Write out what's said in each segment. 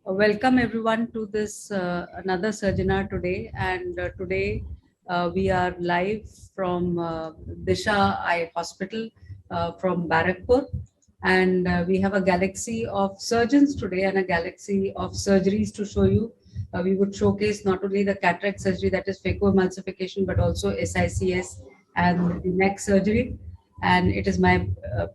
Welcome everyone to this another Surginar today, and today we are live from Disha Eye Hospital from Barakpur, and we have a galaxy of surgeons today and a galaxy of surgeries to show you. We would showcase not only the cataract surgery, that is phacoemulsification, but also SICS and the neck surgery. And it is my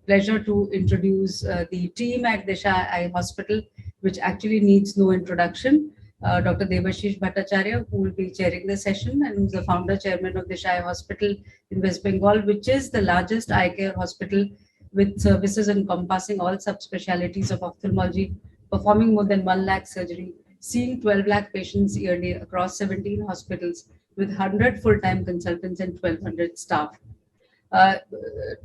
pleasure to introduce the team at Disha Eye Hospital, which actually needs no introduction. Dr. Devashish Bhattacharya, who will be chairing the session and who's the founder chairman of Disha Eye Hospital in West Bengal, which is the largest eye care hospital with services encompassing all subspecialties of ophthalmology, performing more than 1 lakh surgery, seeing 12 lakh patients yearly across 17 hospitals with 100 full-time consultants and 1,200 staff. Uh,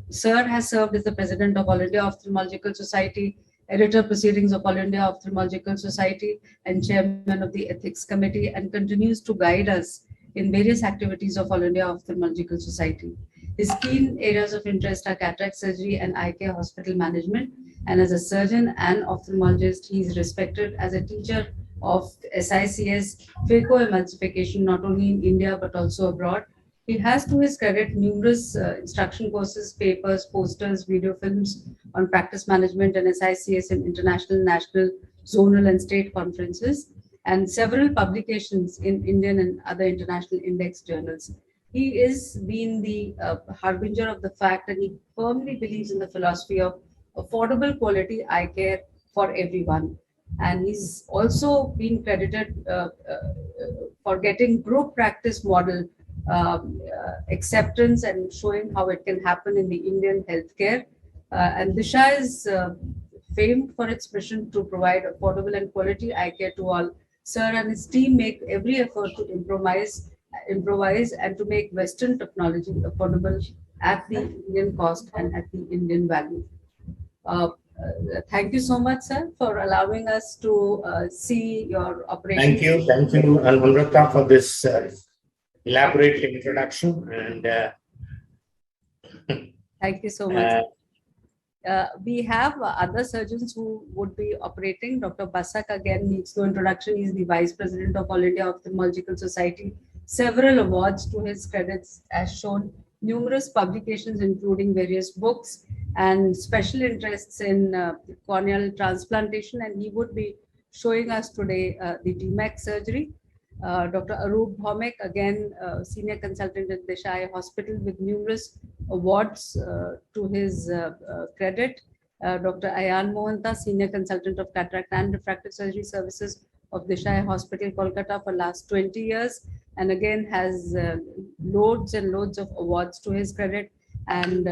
Sir has served as the president of All India Ophthalmological Society, editor proceedings of All India Ophthalmological Society, and chairman of the Ethics Committee, and continues to guide us in various activities of All India Ophthalmological Society. His keen areas of interest are cataract surgery and eye care hospital management. And as a surgeon and ophthalmologist, he is respected as a teacher of SICS, phacoemulsification, not only in India but also abroad. He has, to his credit, numerous instruction courses, papers, posters, video films on practice management and SICS in international, national, zonal, and state conferences, and several publications in Indian and other international index journals. He is been the harbinger of the fact that he firmly believes in the philosophy of affordable quality eye care for everyone. And he's also been credited for getting group practice model acceptance and showing how it can happen in the Indian healthcare. And Disha is famed for its mission to provide affordable and quality eye care to all. Sir and his team make every effort to improvise, and to make Western technology affordable at the Indian cost and at the Indian value. Thank you so much, sir, for allowing us to see your operation. Thank you, Namrata, for this elaborate introduction. And thank you so much. We have other surgeons who would be operating. Dr. Basak again needs no introduction. He's the Vice President of All India Ophthalmological Society. Several awards to his credits, as shown, numerous publications including various books and special interests in corneal transplantation. And he would be showing us today the DMEK surgery. Dr. Arup Bhaumek, again, senior consultant at Disha Eye Hospital with numerous awards to his credit. Dr. Ayan Mohanta, senior consultant of cataract and refractive surgery services of Disha Eye Hospital, Kolkata for last 20 years, and again has loads and loads of awards to his credit, and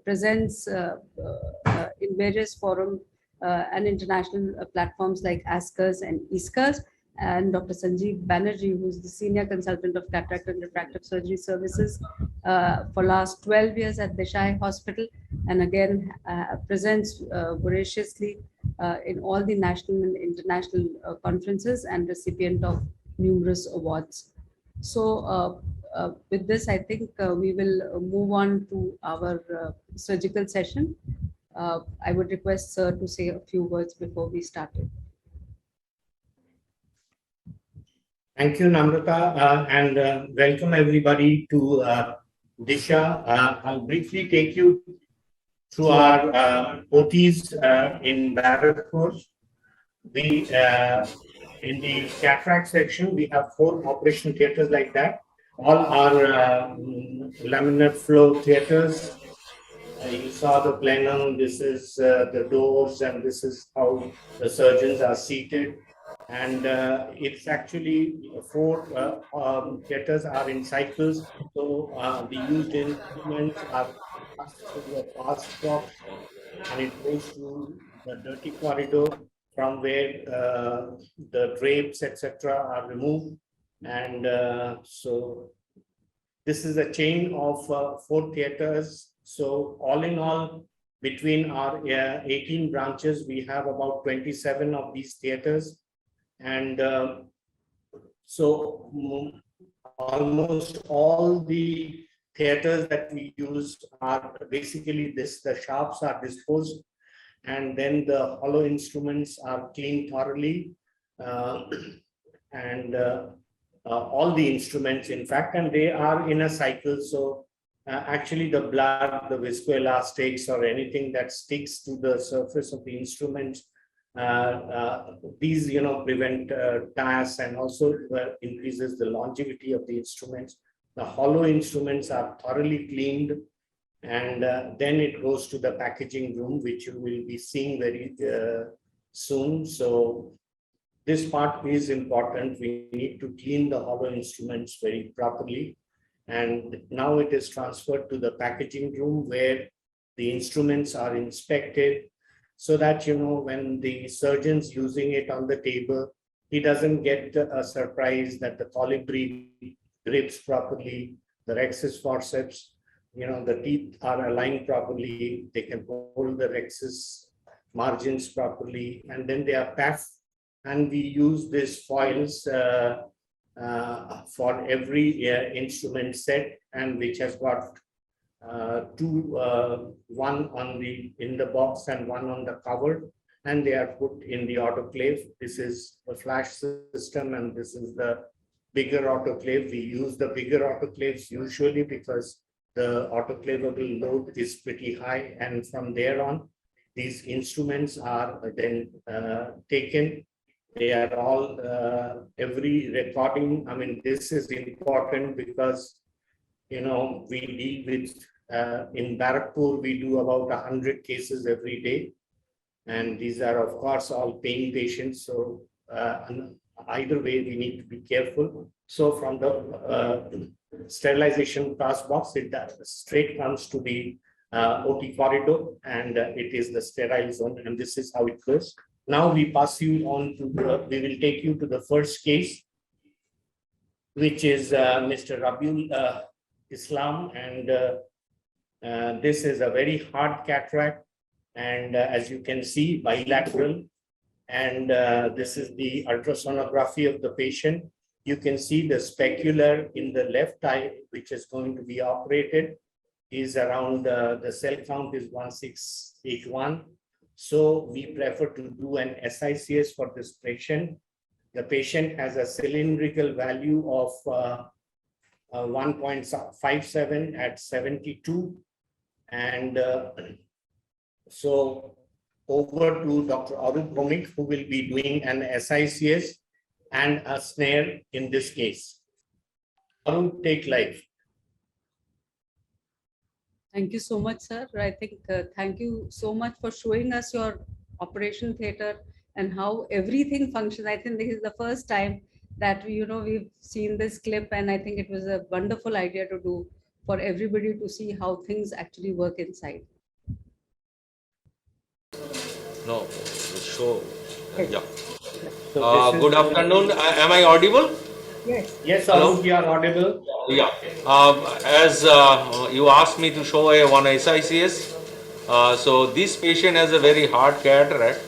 presents in various forums and international platforms like ASCRS and ISCRS. And Dr. Sanjeev Banerjee, who's the senior consultant of cataract and refractive surgery services for last 12 years at Disha Eye Hospital, and again presents voraciously in all the national and international conferences, and recipient of numerous awards. So with this, I think we will move on to our surgical session. I would request Sir to say a few words before we started. Thank you, Namrata, and welcome everybody to Disha. I'll briefly take you through our OTs in Barakpur. We, in the cataract section, we have 4 operation theaters like that. All are laminar flow theaters. You saw the plenum. This is the doors, and this is how the surgeons are seated. And it's actually 4 theaters are in cycles. So the used instruments are passed through a fast box, and it goes to the dirty corridor from where the drapes, etc., are removed. And so this is a chain of 4 theaters. So all in all, between our 18 branches, we have about 27 of these theaters. And so almost all the theaters that we use are basically this: the sharps are disposed, and then the hollow instruments are cleaned thoroughly, uh, and all the instruments, in fact, and they are in a cycle. So actually the blood, the viscoelastics or anything that sticks to the surface of the instruments, these, prevent tears and also increases the longevity of the instruments. The hollow instruments are thoroughly cleaned, and then it goes to the packaging room, which you will be seeing very soon. So this part is important. We need to clean the hollow instruments very properly. And now it is transferred to the packaging room where the instruments are inspected, so that, when the surgeon's using it on the table, he doesn't get a surprise that the colibri grips properly, the rexus forceps, the teeth are aligned properly, they can hold the rexus margins properly, and then they are packed. And we use these foils for every instrument set, and which has got two, one in the box and one on the cover, and they are put in the autoclave. This is the flash system, and this is the bigger autoclave. We use the bigger autoclaves usually because the autoclavable load is pretty high, and from there on, these instruments are then taken. They are all, every recording. I mean, this is important because, we deal with, in Barrackpur, we do about 100 cases every day. And these are, of course, all paying patients. So either way, we need to be careful. So from the sterilization pass box, it straight comes to the OT corridor, and it is the sterile zone, and this is how it goes. Now we pass you on to we will take you to the first case, which is Mr. Rabiul Islam, and this is a very hard cataract, and as you can see, bilateral, and this is the ultrasonography of the patient. You can see the specular in the left eye, which is going to be operated, is around, the cell count is 1681. So we prefer to do an SICS for this patient. The patient has a cylindrical value of 1.57 at 72. And so over to Dr. Arup Bhomik, who will be doing an SICS and a snare in this case. Arup, take live. Thank you so much, sir. I think thank you so much for showing us your operation theater and how everything functions. I think this is the first time that we've seen this clip, and I think it was a wonderful idea to do for everybody to see how things actually work inside. No, show. Yeah. So Good afternoon. Am I audible? Yes. Yes, Arup, you are audible. Yeah. As you asked me to show one SICS, so this patient has a very hard cataract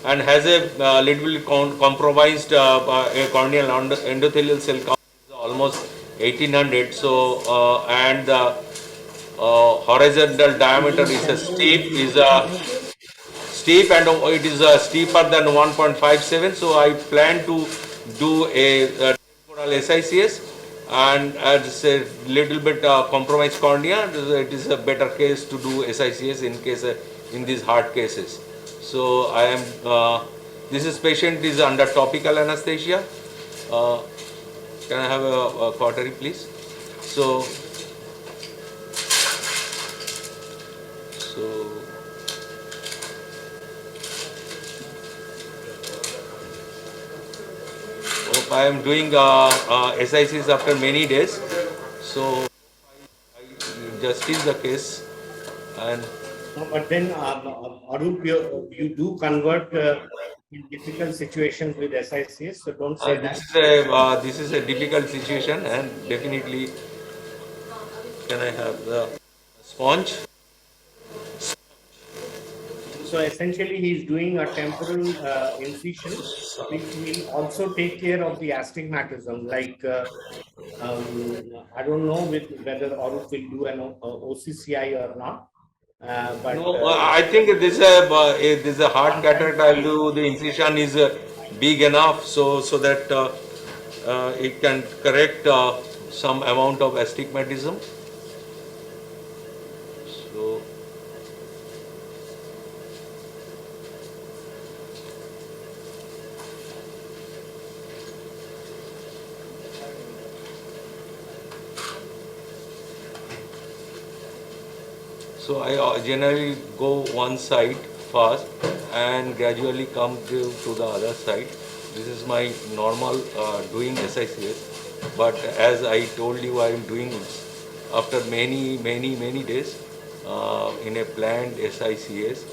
and has a little bit compromised corneal endothelial cell count, almost 1800. So and the horizontal diameter is a steep, and it is steeper than 1.57. So I plan to do a temporal SICS, and it's a little bit compromised cornea. It is a better case to do SICS in these hard cases. So I am. This patient is under topical anesthesia. Can I have a cautery, please? So. I am doing SICs after many days, so I justice the case. And no, but then Arup, you do convert in difficult situations with SICS, so don't say that. This is a difficult situation, and definitely, can I have the sponge? So essentially, he's doing a temporal incision, which will also take care of the astigmatism. Like, I don't know whether Arup will do an OCCI or not. But no, I think this is a hard cataract. I'll do the incision is big enough so that it can correct some amount of astigmatism. So I generally go one side first and gradually come to the other side. This is my normal doing SICS. But as I told you, I am doing after many days in a planned SICS.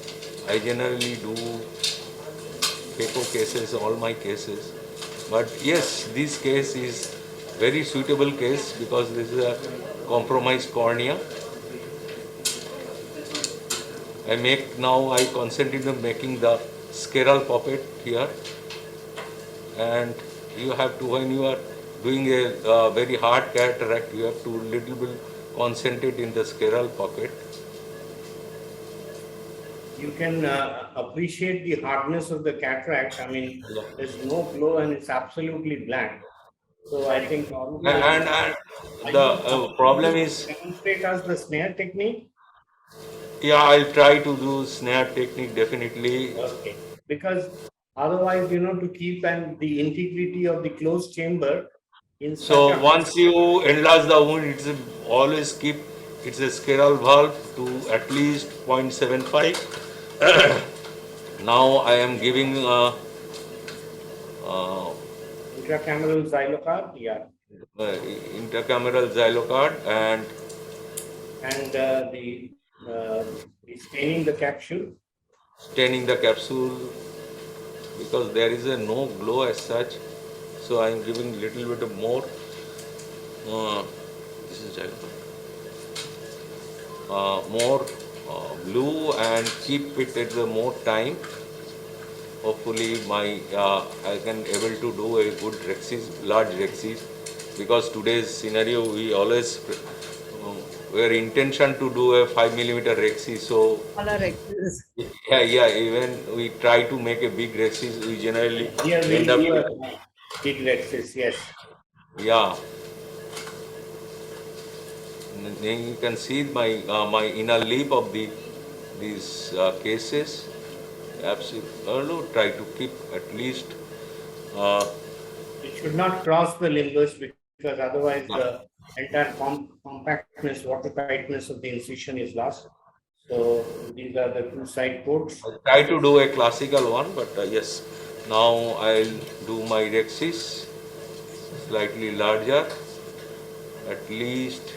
I generally do phaco cases, all my cases. But yes, this case is very suitable case because this is a compromised cornea. I concentrate on making the scleral puppet here, and you have to, when you are doing a very hard cataract, you have to little bit concentrate in the scleral puppet. You can appreciate the hardness of the cataract. I mean, there's no glow and it's absolutely blank. So I think all of you. And the problem is. Demonstrate us the snare technique. Yeah, I'll try to do snare technique definitely. Okay. Because otherwise, to keep the integrity of the closed chamber in So once you enlarge the wound, it's always keep it's a scleral valve to at least 0.75. Now I am giving intracameral xylocard, yeah. Intracameral xylocard and the staining the capsule. Staining the capsule because there is a no glow as such, so I am giving little bit of more. This is more blue and keep it at the more time. Hopefully, I can able to do a good rexis, large rexis, because today's scenario we always we are intention to do a 5 millimeter rexis. So yeah, even we try to make a big rexis, we generally end up with big rexis. Yes. Yeah. Then you can see my my inner lip of these cases. Absolutely, try to keep at least. It should not cross the limbus because otherwise the entire compactness, watertightness of the incision is lost. So these are the two side ports. I try to do a classical one, but yes, now I'll do my rexis slightly larger, at least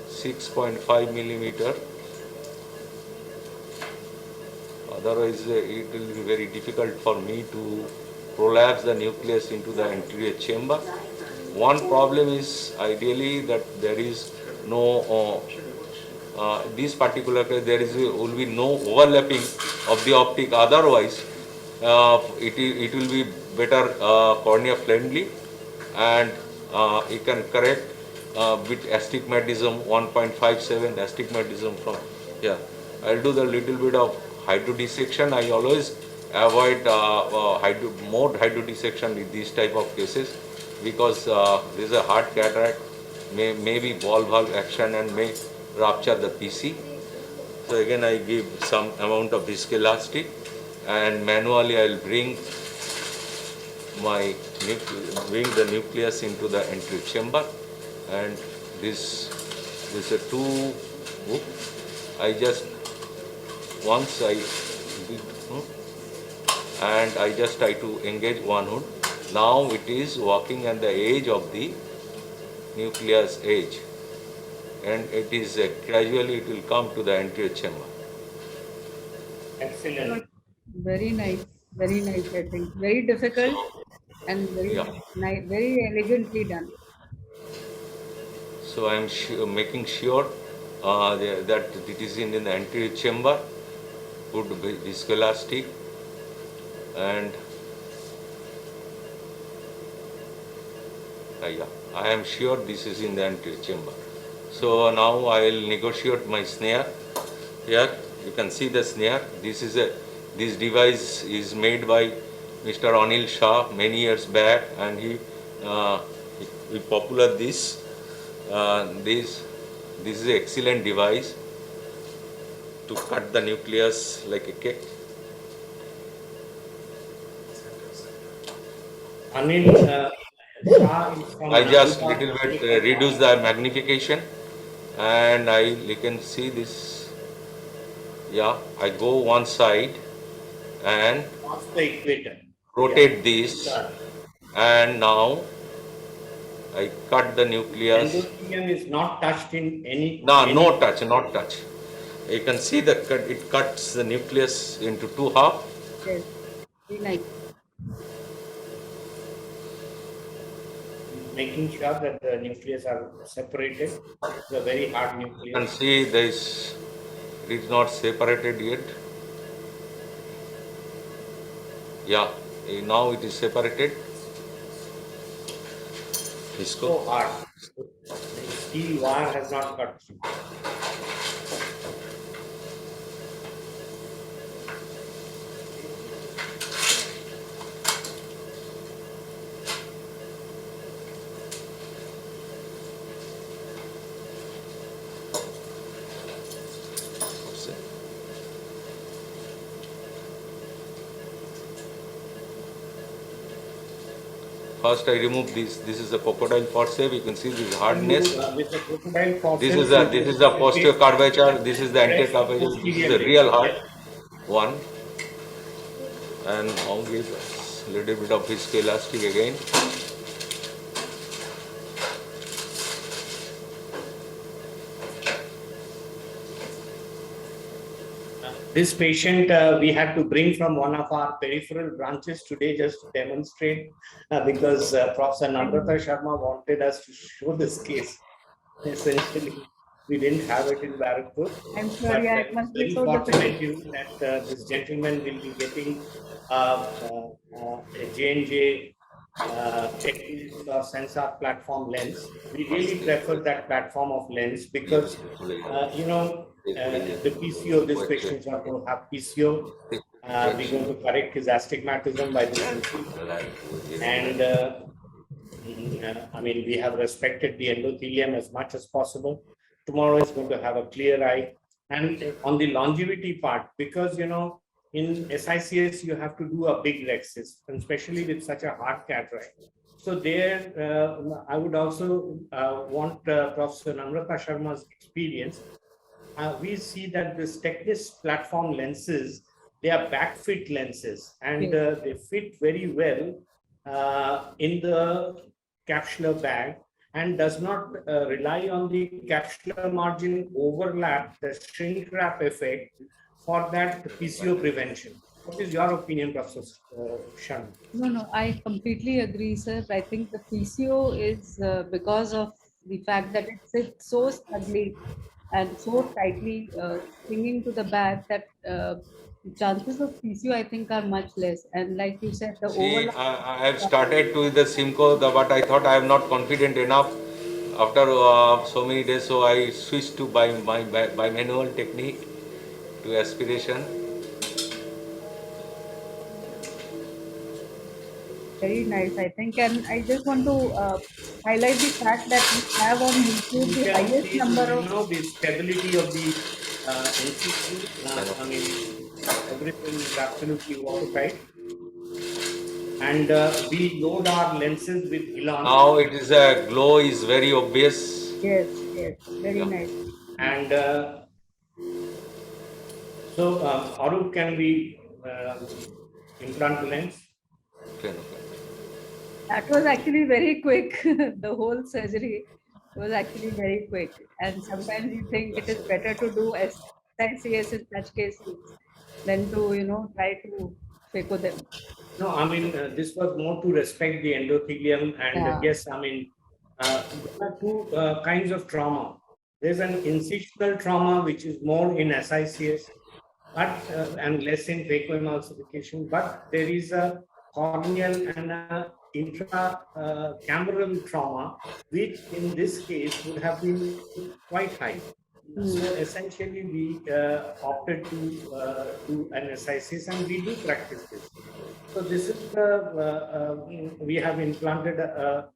6.5 millimeter. Otherwise, it will be very difficult for me to prolapse the nucleus into the anterior chamber. One problem is ideally that there is no, this particular case, will be no overlapping of the optic. Otherwise, it will be better cornea friendly, and it can correct with astigmatism 1.57 astigmatism from here. I'll do the little bit of hydrodissection. I always avoid more hydrodissection in these type of cases because there is a hard cataract, may be ball valve action and may rupture the PC. So again I give some amount of viscoelastic and manually I'll bring the nucleus into the anterior chamber, and this is a two hook. I just once and I just try to engage one hook. Now it is working at the edge of the nucleus edge, and it is gradually it will come to the anterior chamber. Excellent. Very nice, I think. Very difficult and very nice, very elegantly done. So I am making sure that it is in the anterior chamber, good viscoelastic, and I am sure this is in the anterior chamber. So now I will negotiate my snare. Here you can see the snare. This device is made by Mr. Anil Shah many years back, and uh, he popular this. This is an excellent device to cut the nucleus like a cake. Anil Shah is from I just Nalanda little bit Technical reduce the magnification, and you can see this. Yeah, I go one side and past the equator. rotate Yeah. this, and now I cut the nucleus. Endothelium is not touched in No, any no touch, not touch. You can see the cut. It cuts the nucleus into two half. Yes, very nice. making sure that the nucleus are separated. It's a very hard You can nucleus. see this. It is not separated yet. Yeah, now it is separated. It's so hard. The steel wire has not cut through. First, I remove this. This is the crocodile forceps. You can see this hardness. With the crocodile forceps, This is the posterior curvature. This is the anterior press the curvature. This is posterior the leg. real heart one. And now give a little bit of viscoelastic again. This patient we had to bring from one of our peripheral branches today just to demonstrate because Professor Namrata Sharma wanted us to show this case. Essentially, we didn't have it in Barrackpur. I'm sure, yeah, it must be Very so fortunate difficult. that this gentleman will be getting a J&J checklist or sensor platform lens. We really prefer that platform of lens because, the PCO, this patient is not going to have PCO. We're going to correct his astigmatism by this machine. And we have respected the endothelium as much as possible. Tomorrow is going to have a clear eye. And on the longevity part, because, in SICS, you have to do a big rexis, and especially with such a hard cataract. So there, I would also want Professor Namrata Sharma's experience. We see that this Technis platform lenses, they are back fit lenses, and they fit very well in the capsular bag and does not rely on the capsular margin overlap, the shrink wrap effect for that PCO prevention. What is your opinion, Professor Sharma? No, I completely agree, sir. I think the PCO is because of the fact that it sits so snugly and so tightly clinging to the back that chances of PCO, I think, are much less. And like you said, the See, overlap. I have started to the Simco, but I thought I am not confident enough after so many days, so I switched to by manual technique to aspiration. Very nice, I think. And I just want to highlight the fact that we have on YouTube You the can highest see number of. the stability of the NCC. Everything is absolutely watertight. And we load our lenses with Elon. Now it is a glow is very obvious. Yes, very nice. And so, Arup, can we implant the lens? Okay. That was actually very quick. The whole surgery was actually very quick. And sometimes you think it is better to do SICS in such cases than to, try to phaco them. No, this was more to respect the endothelium. And yes, there are two kinds of trauma. There's an incisional trauma, which is more in SICS, and less in phacoemulsification. But there is a corneal and a intracameral trauma, which in this case would have been quite high. So essentially, we opted to do an SICS, and we do practice this. So this is the, we have implanted a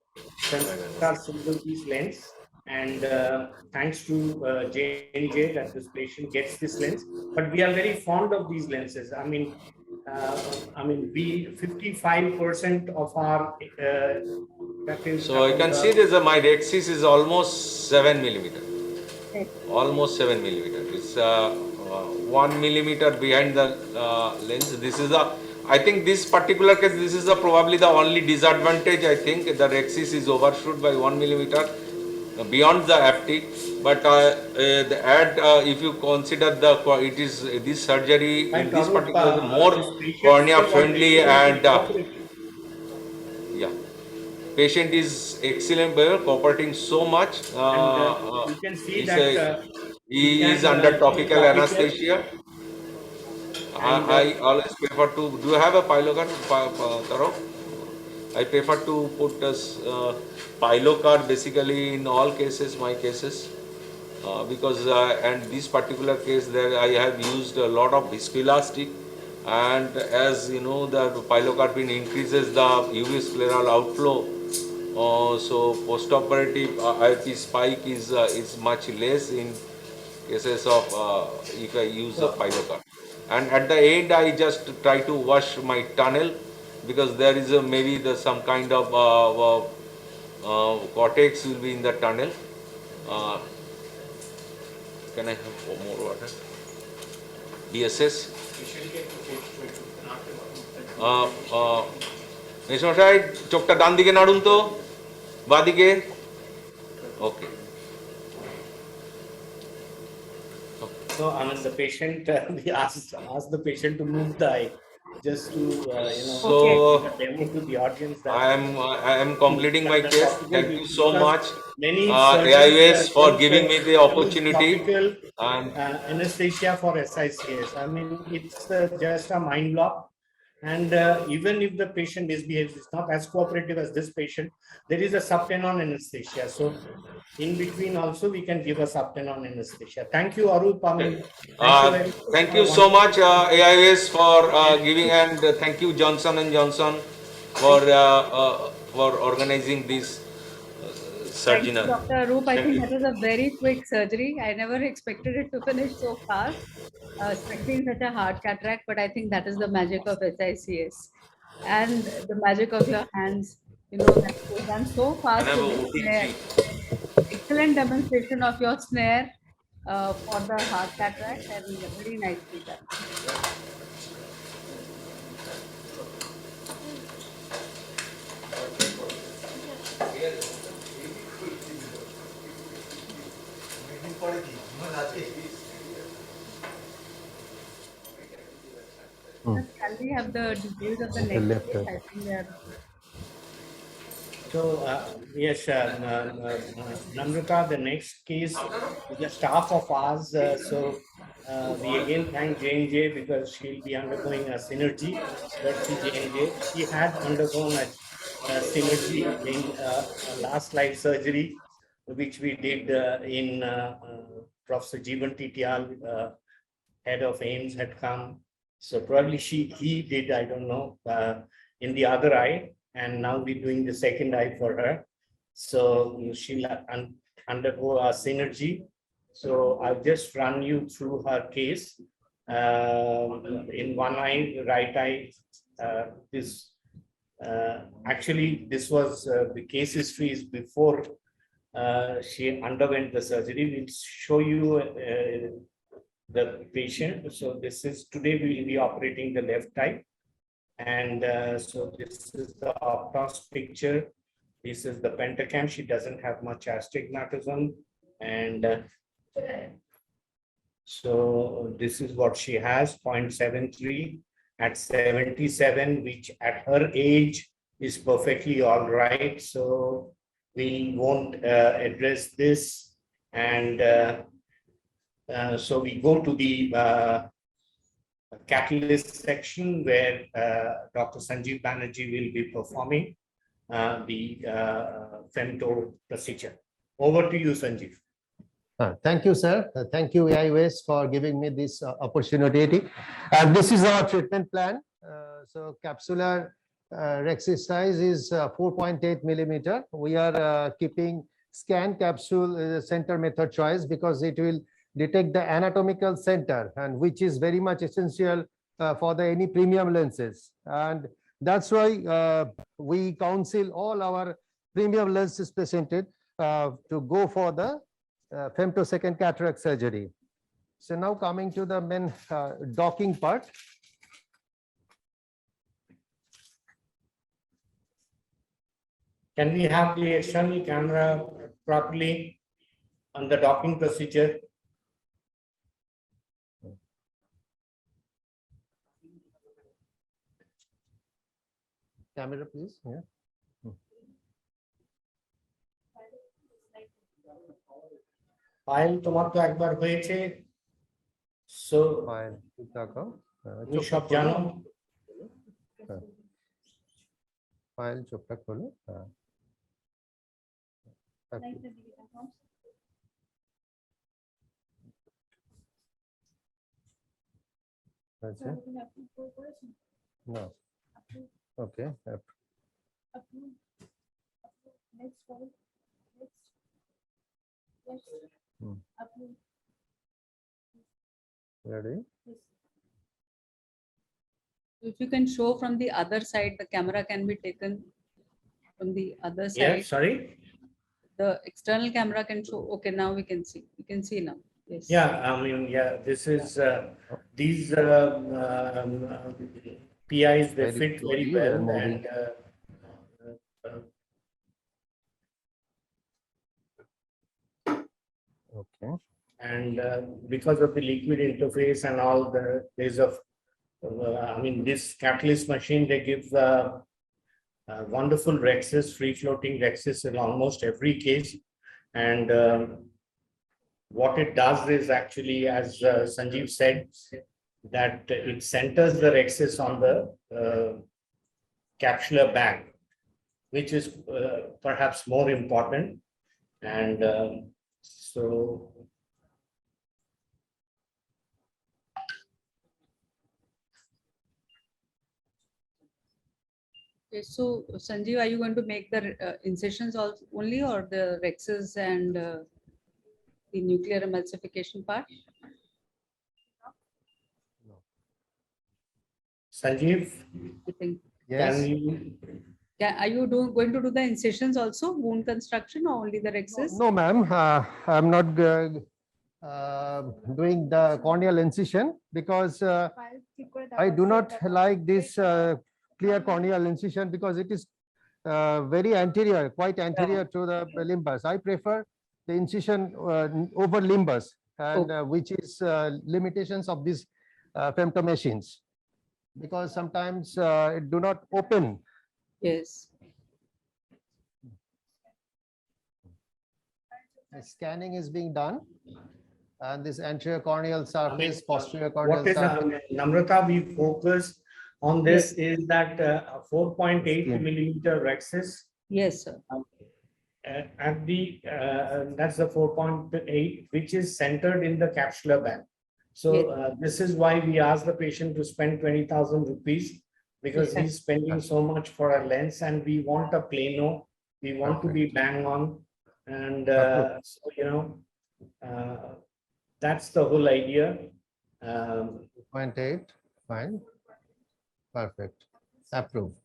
single piece lens, and thanks to J&J that this patient gets this lens. But we are very fond of these lenses. I mean, we 55% of our that is. So you can see this. My axis is almost 7 millimeter. Almost 7 millimeter. It's 1 millimeter behind the lens. This is the. I think this particular case, this is probably the only disadvantage. I think the axis is overshoot by 1 millimeter beyond the FT. But if you consider it is this surgery in this particular is more cornea friendly and yeah. Patient is excellent, cooperating so much. You can see He that he is under topical anesthesia. I always prefer to. Do you have a Pilocard, Taro? I prefer to put Pilocard basically in all cases, my cases, because and this particular case there I have used a lot of viscoelastic, and as you know the pilocarpine increases the UV scleral outflow. So postoperative IP spike is much less in cases of if I use a Pilocard. And at the end, I just try to wash my tunnel because there is maybe some kind of cortex will be in the tunnel. Uh, can I have more water? DSS. মেসমশাই চোখটা ডান দিকে নাড়ুন তো বাদিকে ওকে So, I mean, the patient, we asked the patient to move the eye just to, So, demo to the audience. That I am completing my case. Thank you so much, many AIS, for giving me the opportunity. And anesthesia for SICS. I mean, it's just a mind block. And even if the patient misbehaves, it's not as cooperative as this patient, there is a subtenon anesthesia. So in between also we can give a subtenon anesthesia. Thank you, Arup. Thank you so much, AIS, for giving, and thank you, Johnson & Johnson, for organizing this Surginar. Dr. Arup, I think that was a very quick surgery. I never expected it to finish so fast, especially in such a hard cataract, but I think that is the magic of SICS and the magic of your hands. You know, that was done so fast. Excellent demonstration of your snare for the hard cataract, and very nicely done. Can we have the details of the next case? I think they are. So, yes, Namrata, the next case is a staff of ours. We again thank J&J because she'll be undergoing a synergy. Let's see J&J. She had undergone a synergy in last life surgery, which we did in Professor Jeevan Titial, head of AIMS, had come. So probably he did, I don't know, in the other eye. And now we're doing the second eye for her. So she'll undergo a synergy. So I'll just run you through her case. In one eye, right eye, actually this was the case history is before she underwent the surgery. We'll show you the patient. So this is, today we will be operating the left eye. And so this is the optos picture. This is the pentacam. She doesn't have much astigmatism. And so this is what she has, 0.73 at 77, which at her age is perfectly all right. So we won't address this. And so we go to the catalyst section where Dr. Sanjeev Banerjee will be performing the Femto procedure. Over to you, Sanjeev. Thank you, sir. Thank you, AIOS, for giving me this opportunity. And this is our treatment plan. So capsular rhexis size is 4.8 millimeter. We are keeping scan capsule center method choice because it will detect the anatomical center, and which is very much essential for the any premium lenses. And that's why we counsel all our premium lenses presented to go for the femtosecond cataract surgery. So now coming to the main docking part. Can we have the external camera properly on the docking procedure? Camera, please. Yeah. File তোমার তো একবার হয়েছে, so file তাকাও, তুমি সব জানো। File চোখটা খোলো। No. Okay. Ready? If you can show from the other side, the camera can be taken from the other side. Yeah, sorry. The external camera can show. Okay, now we can see. You can see now. Yes. Yeah, I mean, yeah, this is these PIs, they Very fit very slowly well, and and Okay. and because of the liquid interface and all the days of, I mean, this catalyst machine, they give wonderful rhexis, free floating rhexis in almost every case. And what it does is actually, as Sanjeev said, that it centers the rhexis on the capsular bag, which is perhaps more important. And so Okay, so Sanjeev, are you going to make the incisions also only, or the rhexis and the nuclear emulsification part? Sanjeev, You think? Yes. can you? Are you going to do the incisions also, wound construction, or only the rhexis? No, ma'am. I'm not doing the corneal incision because I do not like this clear corneal incision because it is very anterior, quite anterior to the limbus. I prefer the incision over limbus, and which is limitations of these femto machines, because sometimes it do not open. Yes. The scanning is being done, and this anterior corneal surface, posterior What corneal is surface. Namrata, we focus on this is that 4.8 Skin. millimeter rhexis Yes, sir. at the that's the 4.8, which is centered in the capsular bag. So this is why we ask the patient to spend 20,000 rupees, because he's spending so much for a lens, and we want a plano, we want to be bang on, and so, you know, that's the whole idea. 0.8, fine, perfect, approved.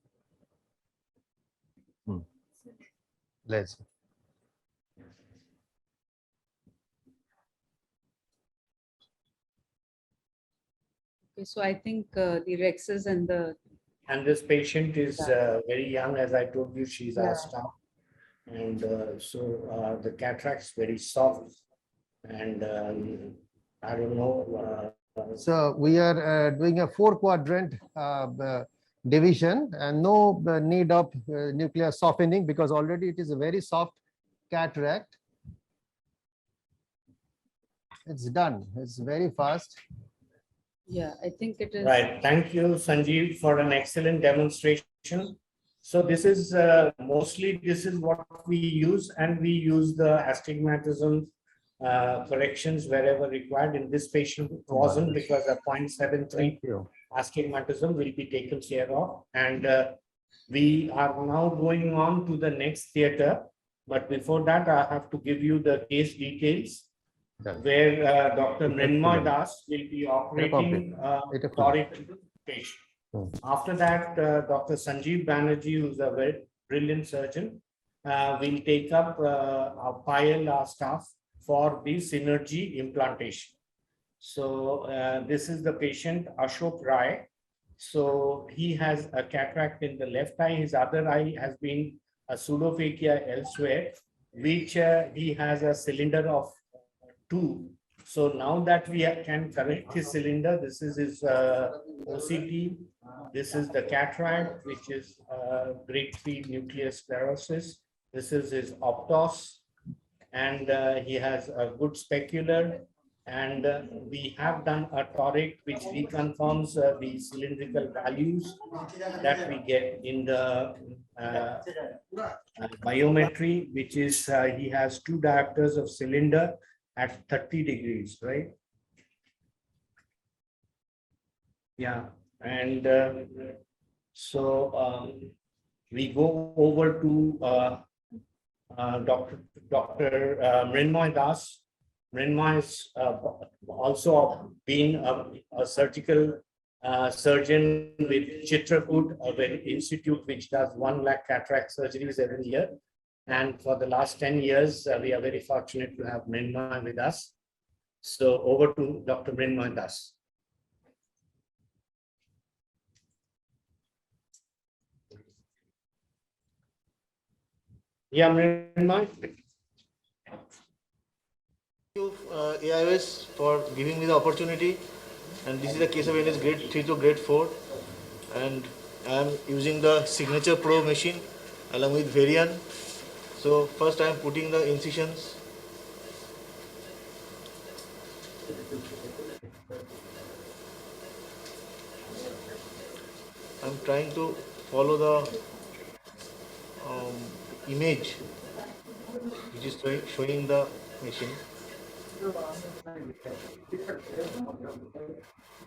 Let's. Okay, so I think the rhexis and the And this patient is very young, as I told you, she's our staff. And so the cataract's very soft, and I don't know. So we are doing a 4-quadrant division, and no need of nuclear softening, because already it is a very soft cataract. It's done. It's very fast. yeah, I think it is. Right. Thank you, Sanjeev, for an excellent demonstration. So this is mostly, this is what we use, and we use the astigmatism corrections wherever required. In this patient, it wasn't because a 0.73 Thank you. astigmatism will be taken care of. And we are now going on to the next theater. But before that, I have to give you the case details Done. where Dr. Mrinmoy Das will be operating toric patient. After that, Dr. Sanjeev Banerjee, who's a very brilliant surgeon, will take up our pile, our staff for the synergy implantation. So this is the patient Ashok Rai. So he has a cataract in the left eye. His other eye has been a pseudophakia elsewhere, which he has a cylinder of 2. So now that we can correct his cylinder, this is his OCT. This is the cataract, which is grade 3 nucleus sclerosis. This is his optos, and he has a good specular. And we have done a toric which reconfirms the cylindrical values that we get in the biometry, which is he has 2 diopters of cylinder at 30 degrees, right? Yeah, and so we go over to Dr. Mrinmoy Das. Mrinmoy is also being a surgical surgeon with Chitrakoot, an institute which does 1 lakh cataract surgeries every year. And for the last 10 years, we are very fortunate to have Mrinmoy with us. So over to Dr. Mrinmoy Das. Yeah, Mrinmoy. Thank you, AIOS, for giving me the opportunity. And this is the case of NS grade 3 to grade 4. And I am using the Signature Pro machine along with Varian. So first I am putting the incisions. I am trying to follow the image which is showing the machine.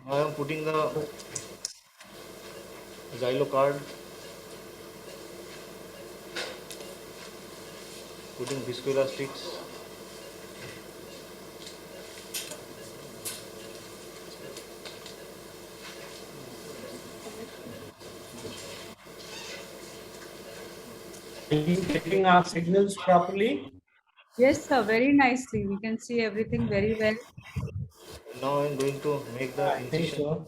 I am putting the Xylo card, putting viscoelastics. Are you getting our signals properly? Yes, sir, very nicely. We can see everything very well. Now I am going to make the I think incision. so.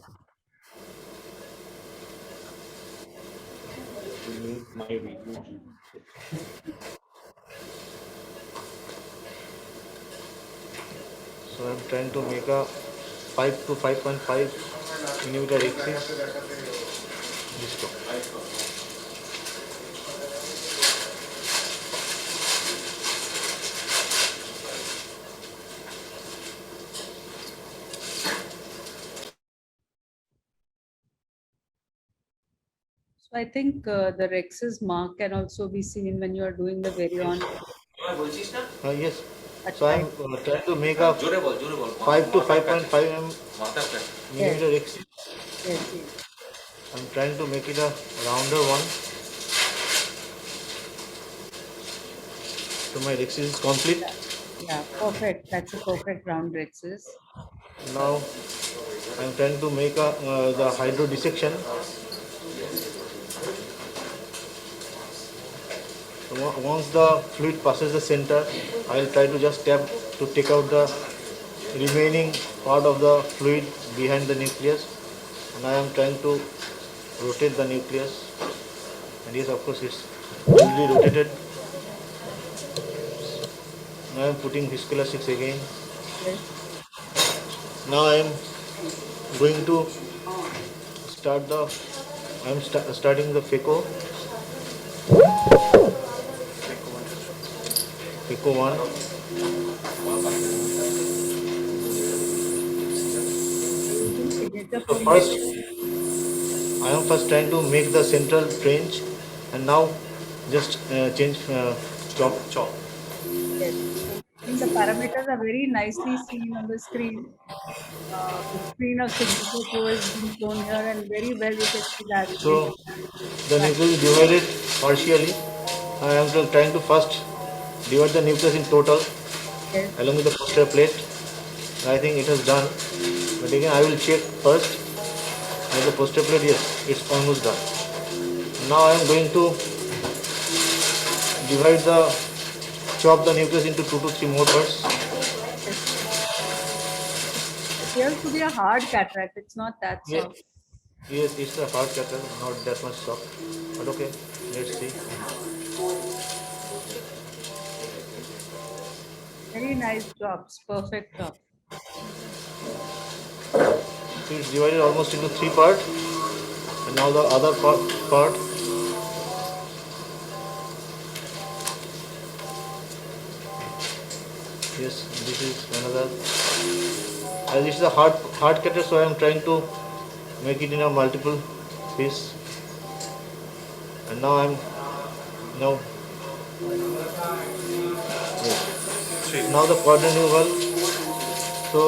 My video. So I am trying to make a 5 to 5.5 millimeter axis. Disco. So I think the Rex's mark can also be seen when you are doing the Varion. Yes. So I am trying to make a 5 to 5.5 millimeter axis. Yes, yes. I am trying to make it a rounder one. So my axis is complete. Yeah, perfect. That's a perfect round Rex's. Now I am trying to make the hydro dissection. So once the fluid passes the center, I will try to just tap to take out the remaining part of the fluid behind the nucleus, and I am trying to rotate the nucleus, and yes, of course it's fully rotated. Now I am putting viscoelastics again. Yes. Now I am going to start the, starting the phaco. Phaco 1. So first, I am first trying to make the central trench, and now just change chop. Yes. think the parameters are very nicely seen on the screen. The screen of signature flow is being shown here, and very well you can see the accuracy. So the nucleus is divided partially. I am trying to first divide the nucleus in total Yes, along with the posterior plate. I think it has done. But again, I will check first. And the posterior plate, yes, it's almost done. Now I am going to divide chop the nucleus into 2 to 3 more parts. yes. It appears to be a hard cataract. It's not that Yes, soft. yes, it's a hard cataract, not that much soft. But okay, let's see. Very nice jobs. Perfect job. So it's divided almost into 3 parts. And now the other part. Yes, this is another. As this is a hard cataract, so I am trying to make it in a multiple piece. And now I'm now yes. Now the quadrangular. So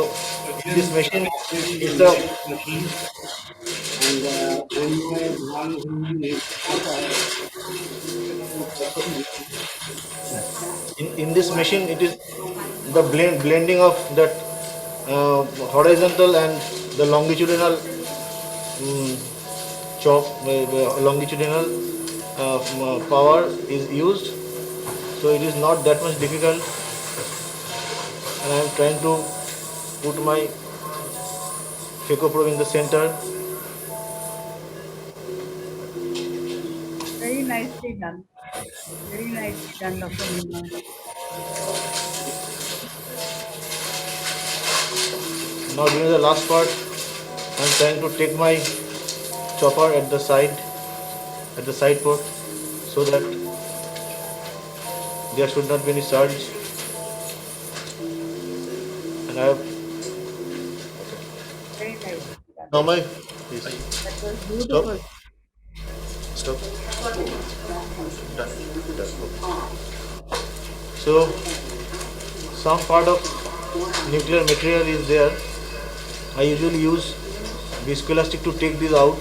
this machine is the And when one who is not in this machine it is the blending of that horizontal and the longitudinal chop longitudinal power is used, so it is not that much difficult, and I am trying to put my phaco probe in the center. Very nicely done. Very nicely done, Dr. Nirmal. Now during the last part I am trying to take my chopper at the side port so that there should not be any surge, and I have Very nicely done. now my That was stop beautiful. stop done. So some part of nuclear material is there. I usually use viscoelastic to take this out,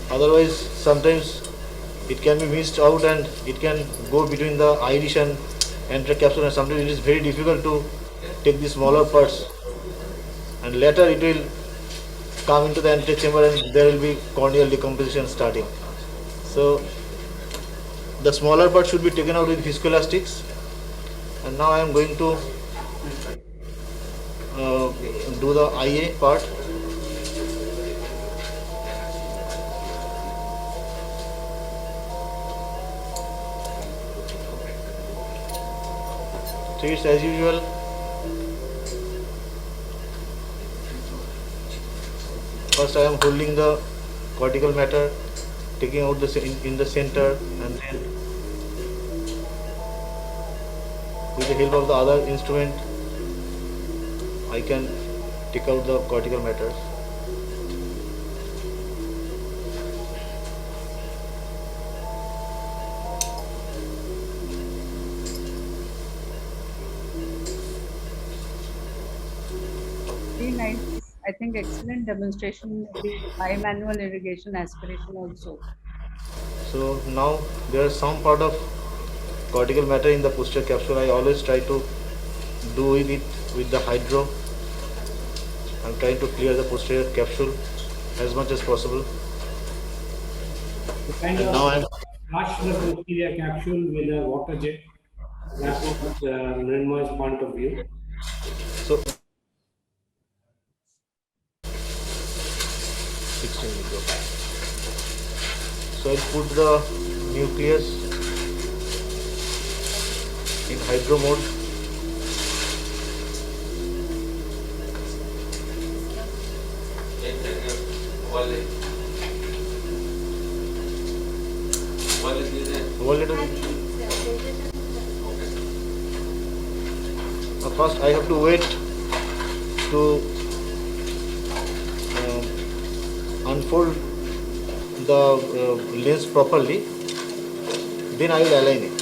otherwise sometimes it can be missed out and it can go between the iris and entire capsule, and sometimes it is very difficult to take the smaller parts, and later it will come into the anterior chamber and there will be corneal decomposition starting. So the smaller part should be taken out with viscoelastics, and now I am going to do the IA part. So it's as usual. First I am holding the cortical matter, taking out in the center, and then with the help of the other instrument I can take out the cortical matter. Very nice. I think excellent demonstration of the high manual irrigation aspiration also. So now there is some part of cortical matter in the posterior capsule. I always try to do it with the hydro. I'm trying to clear the posterior capsule as much as possible. kind And of now I'm flush the posterior capsule with a water jet. That was Nirmal's point of view. so 16 micro. So I put the nucleus in hydro mode. First I have to wait to unfold the lens properly, then I will align it.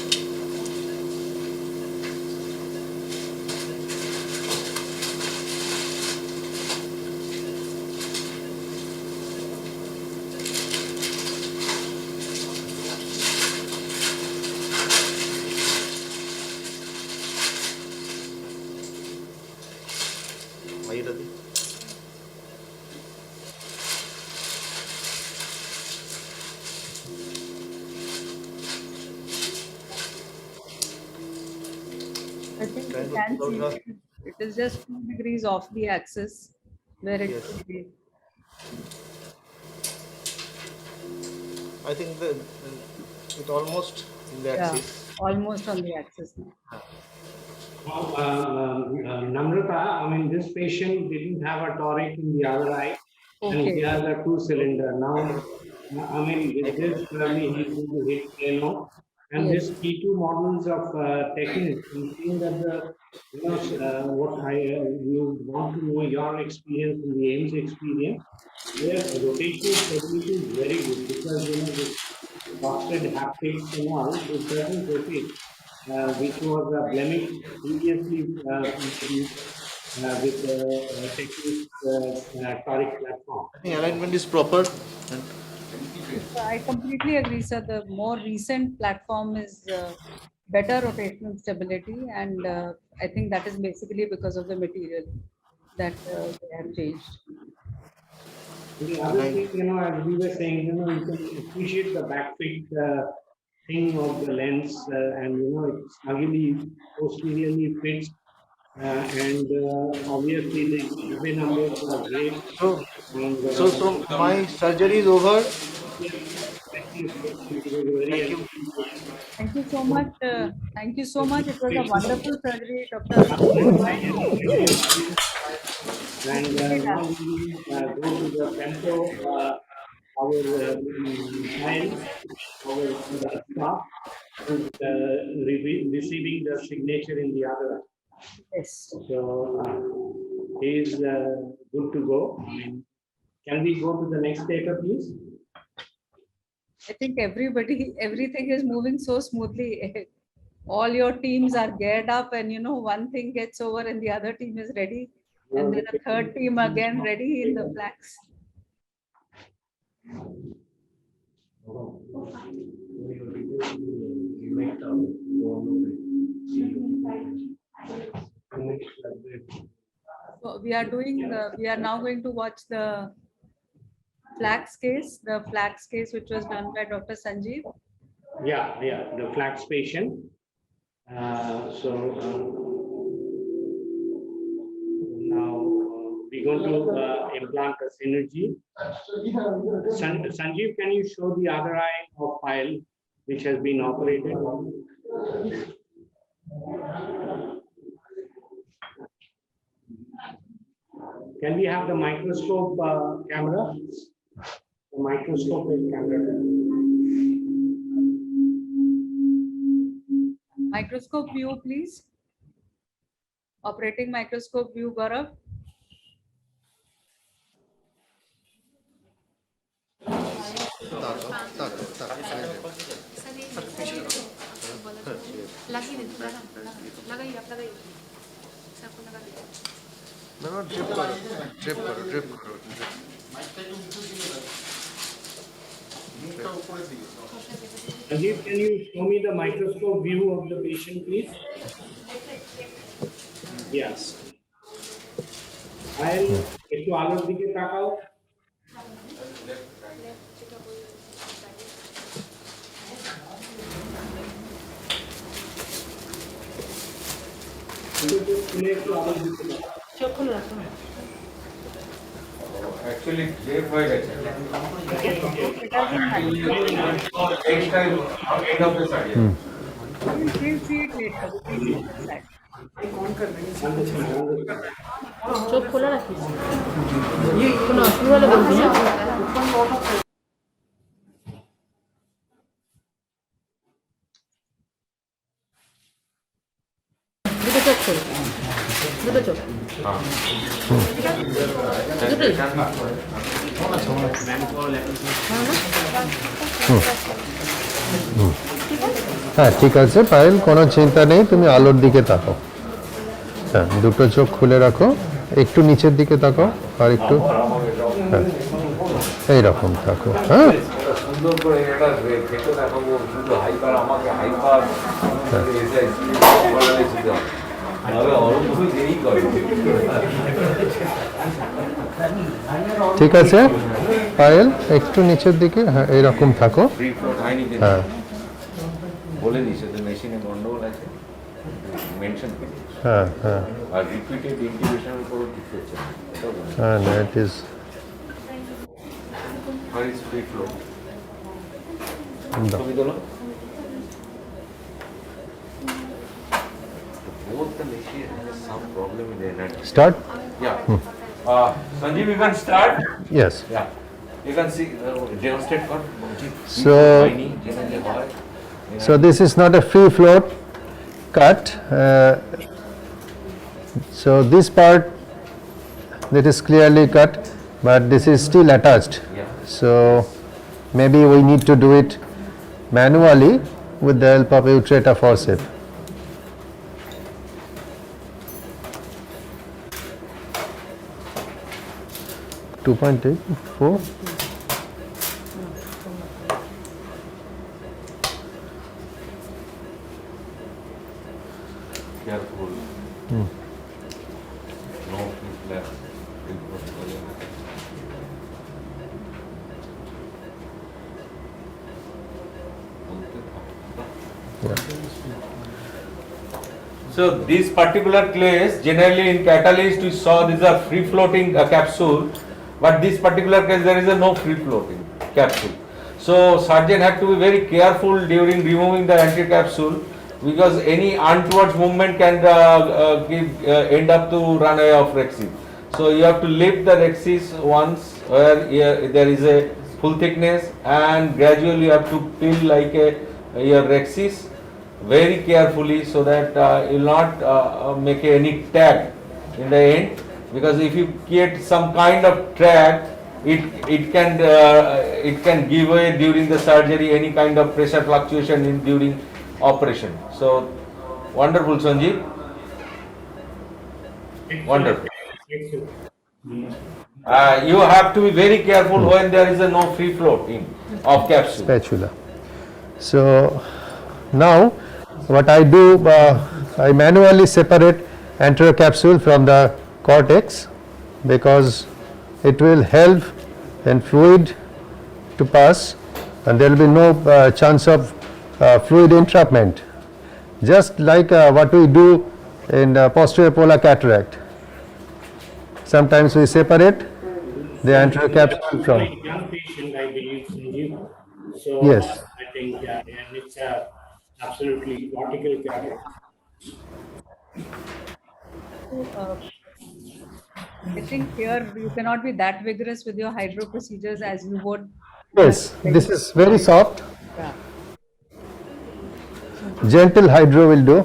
I think Trying you to can take see out the, it is just 2 degrees off the axis where it yes, should be. I think the it almost in the Yeah, axis. almost on the axis now. Namrata, I mean, this patient didn't have a toric in the other eye, and he Okay. has a two-cylinder. Now, I mean, with this, probably he's going to hit Plano. And Yes. this T2 models of technique, I'm seeing that what you want to know your experience in the AIMS experience, where rotational stability is very good because, this frosted haptics and all, it doesn't rotate, which was a blemish previously with techniques toric platform. I think alignment is proper. And I completely agree, sir. The more recent platform is better rotational stability, and I think that is basically because of the material that they have changed. The and other I thing, as we were saying, you can appreciate the backfit thing of the lens, and it's snugly posteriorly fixed, and obviously the UV numbers are great, so and so my surgery is over. yes, it was a very Thank you. helpful. Thank you so much. Thank you so much. It was a wonderful surgery, Dr. And now we will go to the Femto, our file, our staff, and receiving the signature in the other. Yes. So he is good to go. I mean, can we go to the next data, please? I think everything is moving so smoothly. All your teams are geared up, and one thing gets over, and the other team is ready, and then a third team again ready in the flags. So we are now going to watch the flags case, which was done by Dr. Sanjeev. Yeah, the flax patient. Now we're going to implant a synergy. Sanjeev, can you show the other eye of file which has been operated? Can we have the microscope camera? The microscope camera. Microscope view, please. Operating microscope view, Gaurav. Sanjeev, can you show me the microscope view of the patient, please? Yes. I'll একটু আলোর দিকে তাকাও। চোখ খুলে রাখো। Actually, they find it. Next time, end of the study. We'll see it later. চোখ খোলা রাখিস কোনো অসুবিধা হলে বলবি হ্যাঁ দুটো চোখ খোল দুটো চোখ দুটোই হ্যাঁ ঠিক আছে পায়েল, কোনো চিন্তা নেই, তুমি আলোর দিকে তাকাও। হ্যাঁ, দুটো চোখ খুলে রাখো, একটু নিচের দিকে তাকাও, আর একটু হ্যাঁ এইরকম থাকো। হ্যাঁ সুন্দর করে এটা খেতে দেখাবো, শুধু হাইপার আমাকে হাইপার ঠিক আছে পায়েল, একটু নিচের দিকে, হ্যাঁ এইরকম থাকো। হ্যাঁ বলে দিচ্ছে তো মেশিনে গন্ডগোল আছে। মেনশন করি হ্যাঁ হ্যাঁ আর রিপিটেড ইন্টিগ্রেশনের উপর ডিফেকশন হ্যাঁ না ইট ইজ আর ইজ ফ্রি ফ্লো তুমি বলো both the machine has some problem in the anatomy. Start Yeah. Sanjeev, you can start. Yes Yeah. You can see, demonstrate for So- So this is not a free float cut. So this part that is clearly cut, but this is still attached. Yeah. So maybe we need to do it manually with the help of utrata forceps. Two point eight four. Careful. No flip left. So this particular case, generally in catalyst we saw these are free floating capsule, but this particular case there is a no free floating capsule. So surgeon had to be very careful during removing the anti-capsule because any untoward movement can end up to run away of rexis. So you have to lift the rexis once where there is a full thickness and gradually you have to peel like your rexis very carefully so that you will not make any tag in the end, because if you create some kind of tag, it can give way during the surgery, any kind of pressure fluctuation during operation. So wonderful, Sanjeev. Wonderful. You have to be very careful when there is a no free floating of capsule. Spatula. So now what I do, I manually separate anterior capsule from the cortex because it will help in fluid to pass and there will be no chance of fluid entrapment, just like what we do in posterior polar cataract. Sometimes we separate the anterior capsule from. Young patient, I believe, Sanjeev. So Yes. I think, and it's absolutely cortical cataract. I think here you cannot be that vigorous with your hydro procedures as you would. Yes, this is very soft. Yeah. Gentle hydro will do.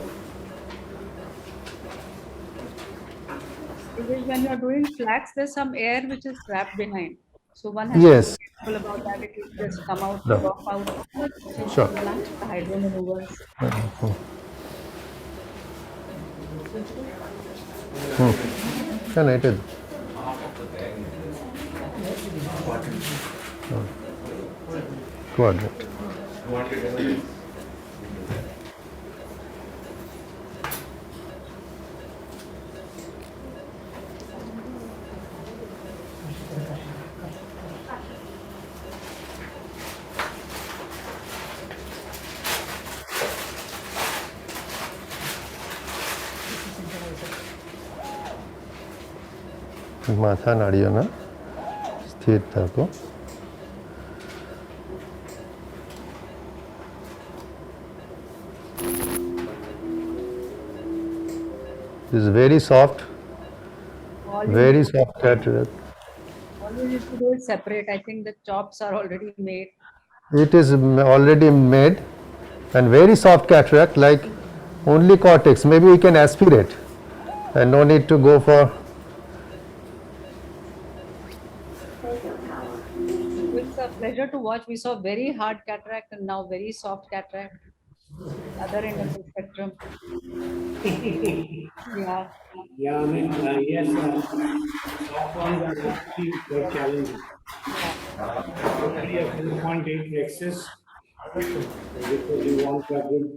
Because when you're doing flax, there's some air which is trapped behind. So one has Yes. to be careful about that. It will just come out, No. drop out. Sure. The hydro maneuvers. Can I tell? Quadrant. মাথা নাড়িও না, স্থির থাকো। This is very soft, All you, very soft cataract. all you need to do is separate. I think the chops are already made. It is already made and very soft cataract, like only cortex. Maybe we can aspirate and no need to go for. It's a pleasure to watch. We saw very hard cataract and now very soft cataract. Other end of the spectrum. Yeah. Yeah, I mean, yes, soft ones are actually quite challenging. Only a 4.8 Lexus because you want a good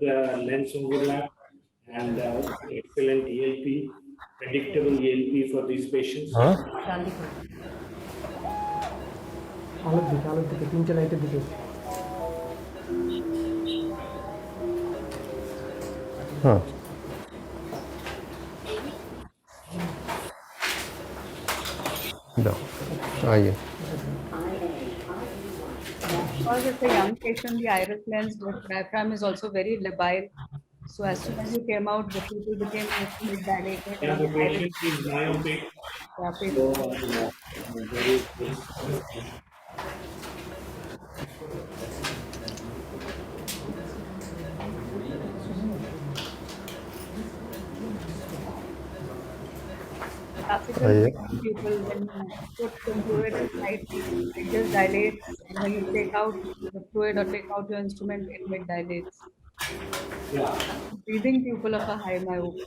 lens overlap and excellent ELP, predictable ELP for these patients. Huh? আলোর দিকে তিনটে লাইটের দিকে Huh. आइए Because it's a young patient, the iris lens diaphragm is also very labile. So as soon as you came out, the pupil became a little bit dilated Yeah, and the the iris, patient is myopic. yeah, So, paper. there is this. Classical आइए pupil, when you put some fluid inside, it just dilates, and when you take out the fluid or take out your instrument, it mid dilates. Yeah. Breathing pupil of a high myope.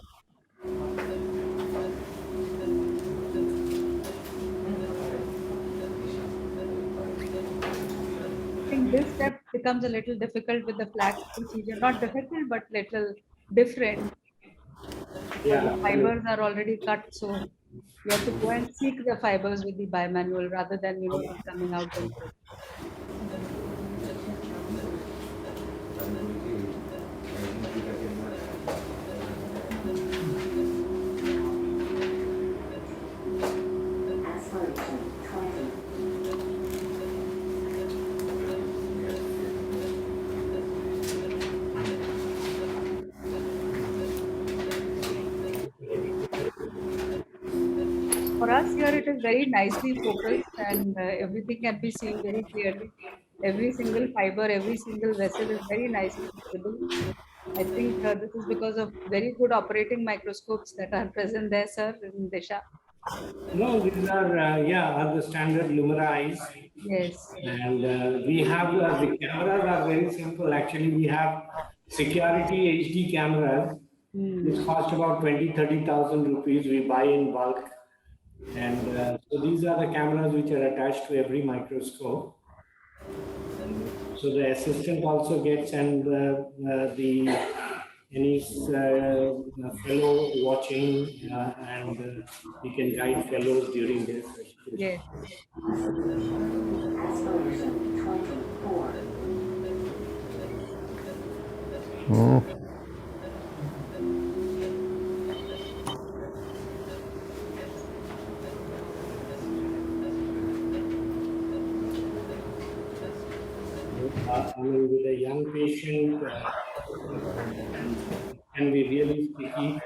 I think this step becomes a little difficult with the flax procedure. Not difficult, but little different because the Yeah. fibers are already cut. So you have to go and seek the fibers with the bimanual rather than them coming out themselves. For us here, it is very nicely focused and everything can be seen very clearly. Every single fiber, every single vessel is very nicely visible. I think this is because of very good operating microscopes that are present there, sir, in Disha. No, these are, are the standard Lumira eyes. Yes. And we have, the cameras are very simple. Actually, we have security HD cameras, which cost about 20,000-30,000 rupees. We buy in bulk. And so these are the cameras which are attached to every microscope. So the assistant also gets, and the any fellow watching, and he can guide fellows during their session. Yes. I mean, with a young patient, can be really sticky,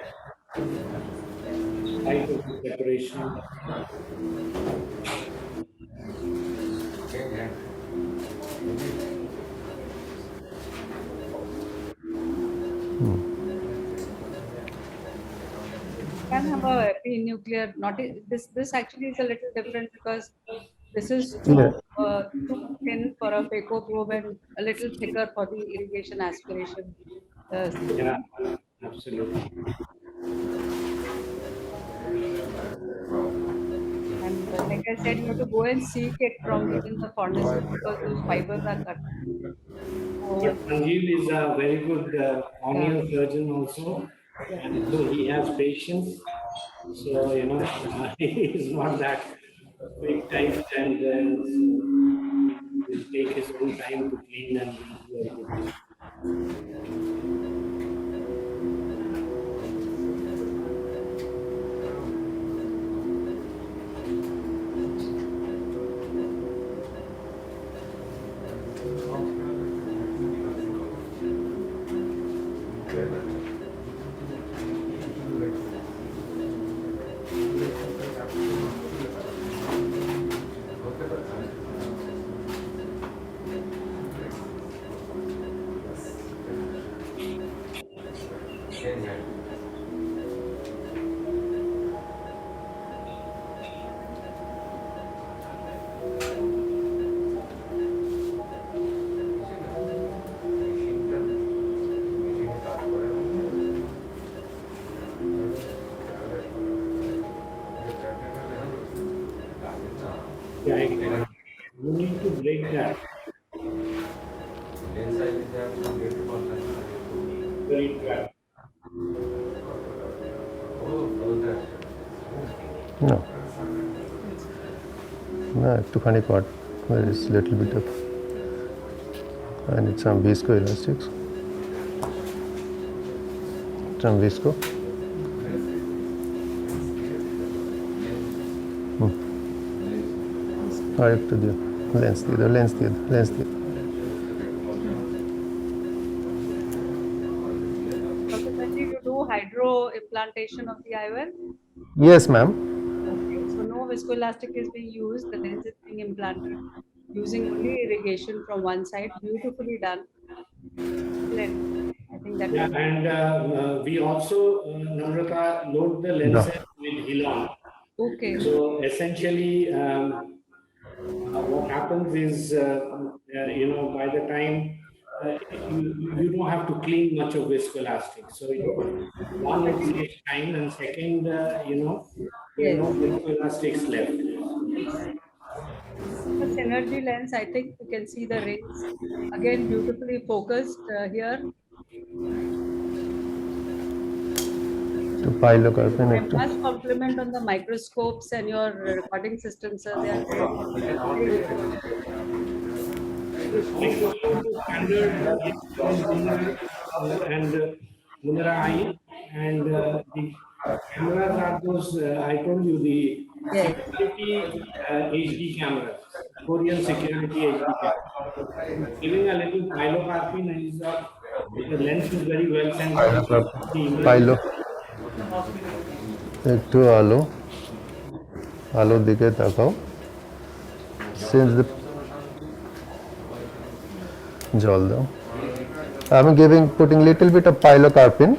despite of the preparation. Can have a pre-nuclear, not this actually is a little different because this is Yeah. too thin for a phaco probe and a little thicker for the irrigation aspiration. Yeah, absolutely. And like I said, you have to go and seek it from within the cornices because those fibers are cut. So, But Sanjeev is a very good yeah, corneal surgeon also, yeah. and so he has patience. So, he is not that quick type, and will take his own time to clean and do everything. Yeah, exactly. You need to break that. Very trap. No. No, একটুখানি কট where is little bit of, I need some visco elastics. Some visco. আর একটু দিও, lens দিয়ে দাও, lens দিয়ে দাও, lens দিয়ে দাও। Dr. Sanjeev, you do hydro implantation of the IOL? Yes, ma'am. Okay, so no viscoelastic is being used, the lens is being implanted using only irrigation from one side. Beautifully done. Excellent. I think that Yeah, was and we also, Namrata, load the lenses with Hilon. okay. So essentially, what happens is, by the time you don't have to clean much of viscoelastic. So one, it saves time, and second, there are no viscoelastics left. The synergy lens, I think you can see the rays. Again, beautifully focused here. তো পাইলো কার্পেন I একটু। must compliment on the microscopes and your recording systems, sir. They are very, very good. Microscope is standard and Mundra eye, and the cameras are those, I told you, the Yes. security HD cameras, Korean security HD cameras. Giving a little pilocarpine is the lens is very well sensitive. পাইলো একটু আলো, আলোর দিকে তাকাও। Since the জল দাও। I'm putting little bit of pilocarpine.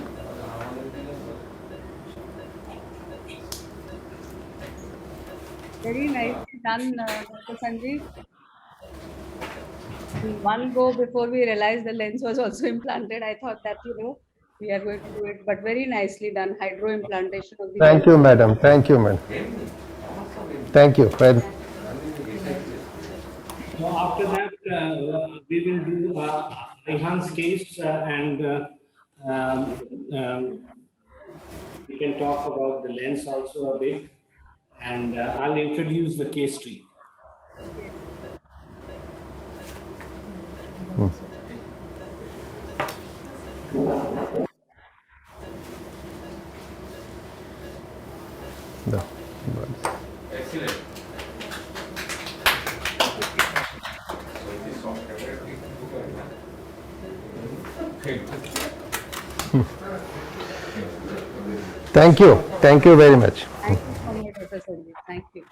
Very nicely done, Dr. Sanjeev. In one go, before we realized the lens was also implanted, I thought that, we are going to do it, but very nicely done, hydro implantation of the Thank lens. you, madam. Thank you, madam. Thank you. So after that, we will do Rehan's case and we can talk about the lens also a bit, and I'll introduce the case tree. দাও। Excellent. Thank you. Thank you very much. Thank you so much, Dr. Sanjeev. Thank you.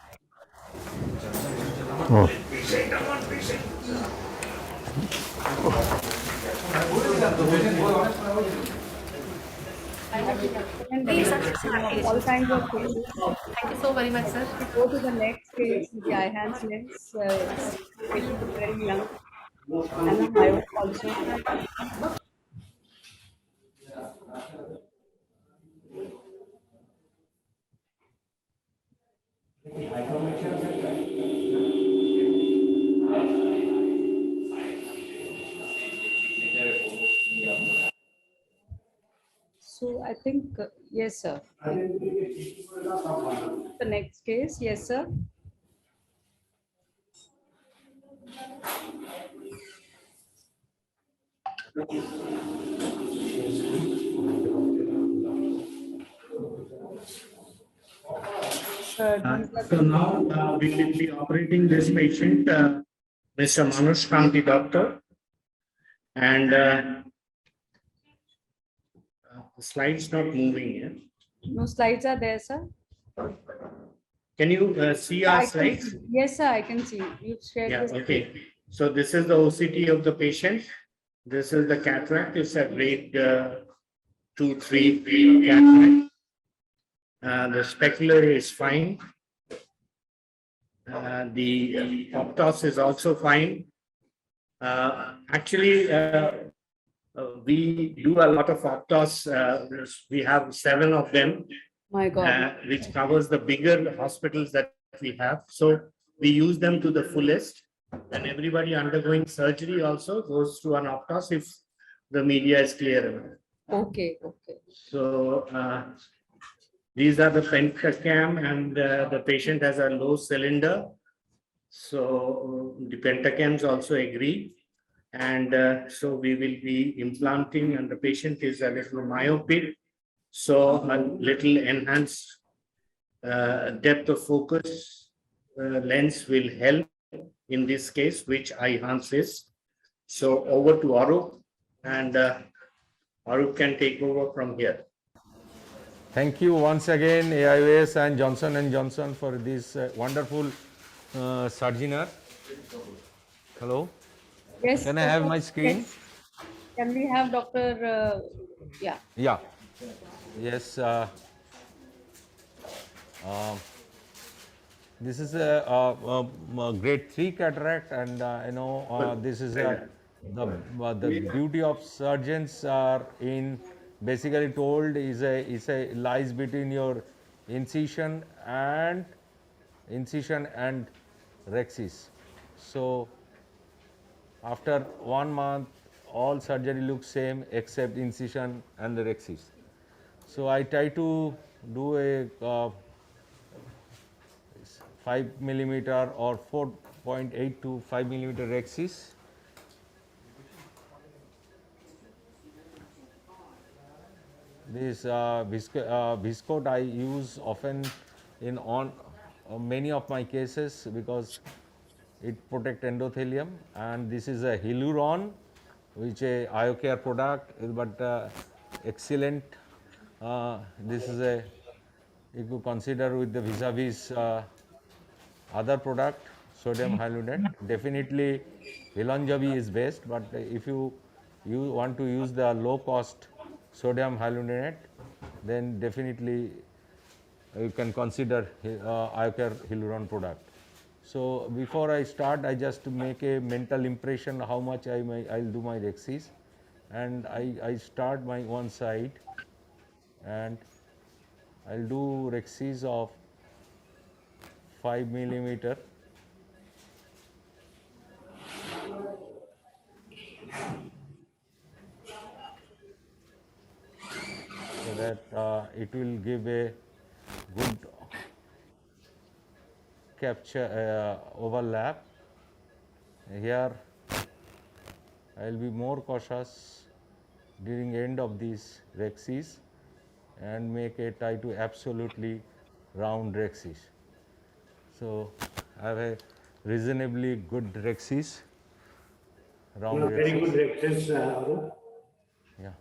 All kinds of cases. Thank you so very much, sir. We go to the next case, the Eyehands lens. Patient is very young. And a myope also. So I think, yes, sir. The next case, yes, sir. So now we will be operating this patient, Mr. Manush Kanti Doctor. And the slide's not moving here. No slides are there, sir. Can you see our slides? Yes, sir, I can see. You've shared Yeah, this. okay. So this is the OCT of the patient. This is the cataract. It's a grade 2-3 cataract. The specular is fine. The optos is also fine. Actually, we do a lot of optos. We have 7 of them, My God. which covers the bigger hospitals that we have. So we use them to the fullest. And everybody undergoing surgery also goes through an optos if the media is clear. Okay, okay. So these are the pentacam, and the patient has a low cylinder. So the pentacams also agree. And so we will be implanting, and the patient is a little myopic. So a little enhanced depth of focus lens will help. in this case, which I enhances. So over to Arup, and Arup can take over from here. Thank you once again, AIOS and Johnson & Johnson for this wonderful Surginar. Hello, Yes. can I have my screen? Yes. Can we have Dr. Yeah. Yeah. Yes. This is a grade 3 cataract, and this is the beauty of surgeons are in basically told is a lies between your incision and rhexis. So after 1 month, all surgery looks same except incision and the rhexis. So I try to do a 5 millimeter or 4.8 to 5 millimeter rhexis. This viscot I use often in many of my cases because it protect endothelium, and this is a hyaluron, which a eye care product, but excellent. This is a, if you consider with the vis-a-vis other product, sodium hyaluronate, definitely Hilanjabi is best, but if you want to use the low cost sodium hyaluronate, then definitely you can consider Eye-Care Hyaluron product. So before I start, I just make a mental impression how much I'll do my rhexis, and I start my one side, and I'll do rhexis of 5 millimeter. So that it will give a good capture overlap. Here I will be more cautious during end of these rhexis and make a tie to absolutely round rhexis. So I have a reasonably good rhexis, round rhexis. Very good rhexis, Arup. Yeah.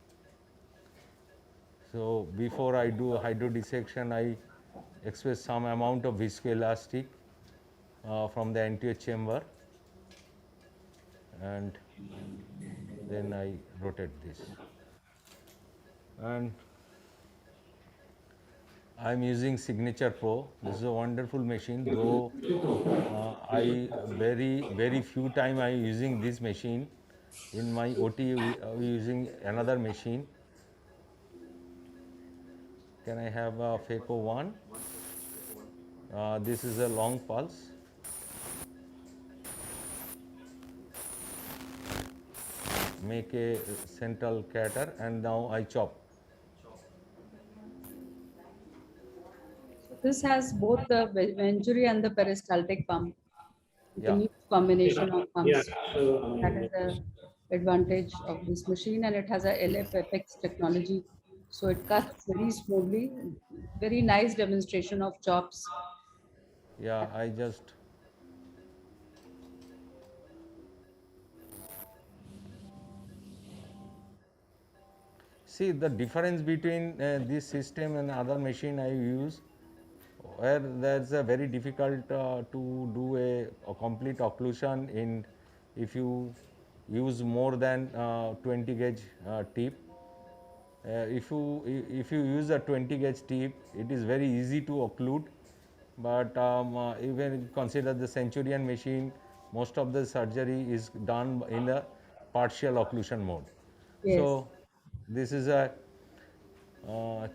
So before I do hydrodissection, I express some amount of viscoelastic from the anterior chamber, and then I rotate this. And I am using Signature Pro. This is a wonderful machine, though I very few time I am using this machine. In my OT, we are using another machine. Can I have a Phaco 1? This is a long pulse. Make a central cater, and now I chop. So this has both the venturi and the peristaltic pump. You can Yeah. use combination of Yeah. pumps. That is the advantage of this machine, and it has a LF Apex technology. So it cuts very smoothly. Very nice demonstration of chops. Yeah, I just see the difference between this system and other machine I use, where there's a very difficult to do a complete occlusion in if you use more than 20 gauge tip. If you use a 20 gauge tip, it is very easy to occlude, but even consider the Centurion machine, most of the surgery is done in a partial occlusion mode. Yes, So this is a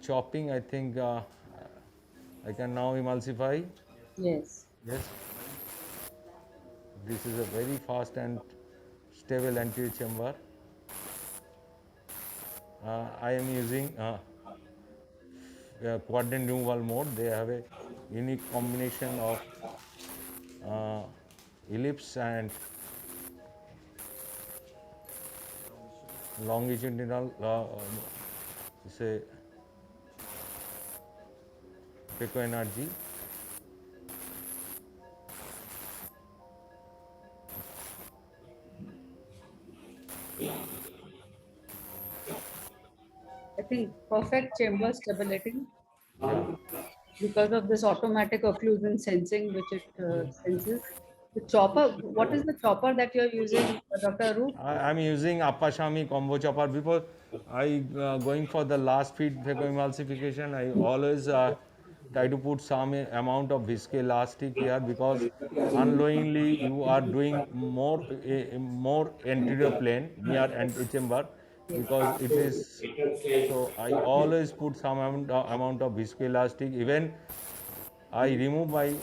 chopping. I think I can now emulsify. yes. Yes, this is a very fast and stable anterior chamber. I am using quadrant removal mode. They have a unique combination of uh, ellipse and longitudinal say phaco energy. think perfect chamber stability Yeah. because of this automatic occlusion sensing which it senses. The chopper, what is the chopper that you're using, Dr. Arup? I'm using Appashami combo chopper because I going for the last feed phacoemulsification. I always try to put some amount of viscoelastic here because unknowingly you are doing more anterior plane near antechamber because it is so I always put some amount of viscoelastic. Even I remove my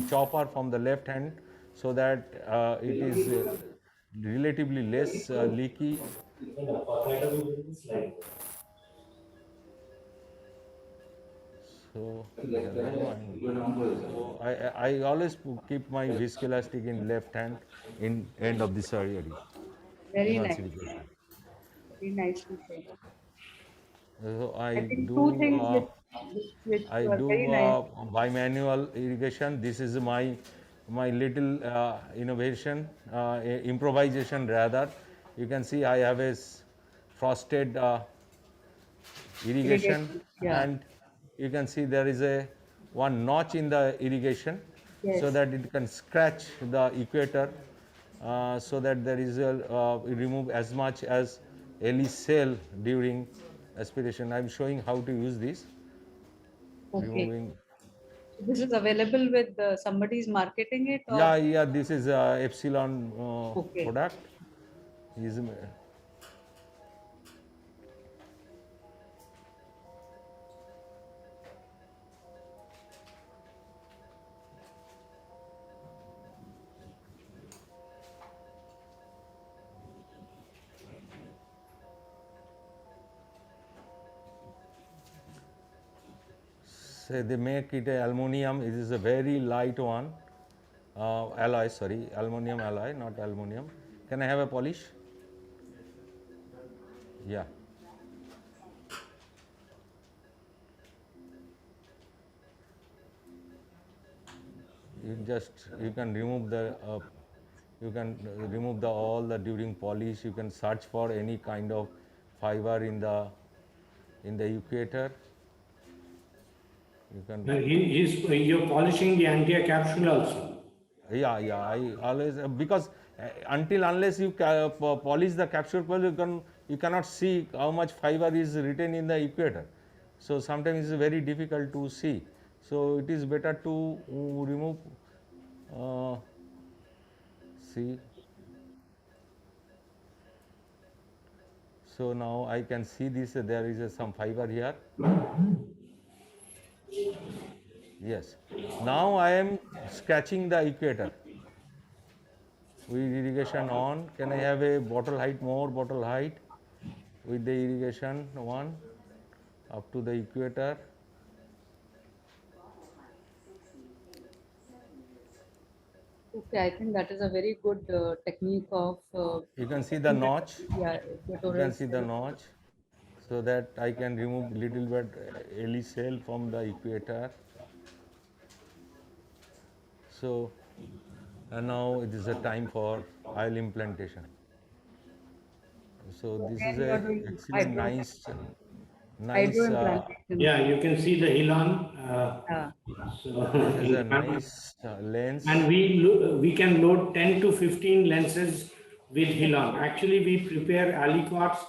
chopper from the left hand so that it is relatively less leaky. So yeah, I always keep my viscoelastic in left hand in end of the surgery Very nice, emulsification. very nicely said. So I think two things which I were do very nice. bimanual irrigation. This is my little innovation, improvisation rather. You can see I have a frosted irrigation, Irrigation. Yeah. and you can see there is a one notch in the irrigation so Yes. that it can scratch the equator so that there is a remove as much as any cell during aspiration. I'm showing how to use this Okay. removing. So this is available with somebody's marketing it or Yeah, this is epsilon okay. product. Is say they make it a aluminum. It is a very light one. Alloy, sorry, aluminum alloy, not aluminum. Can I have a polish? Yeah. You can remove the all the during polish. You can search for any kind of fiber in the equator. You can You're polishing the anterior capsule also. yeah. I always because until unless you polish the capsule pearl, you cannot see how much fiber is written in the equator. So sometimes it's very difficult to see. So it is better to remove. Uh, see. So now I can see this. There is some fiber here. Yes. Now I am scratching the equator with irrigation on. Can I have a bottle height, more bottle height with the irrigation one up to the equator? Okay, I think that is a very good technique of You can see the notch. yeah, You equatorial can see the cell. notch so that I can remove little bit early cell from the equator. So, and now it is a time for oil implantation. So this is Again, you are a doing actually hydro nice. implantation. Yeah, you can see the hilon. Yeah. This is a So, nice lens. and we can load 10 to 15 lenses with Hilon. Actually, we prepare aliquots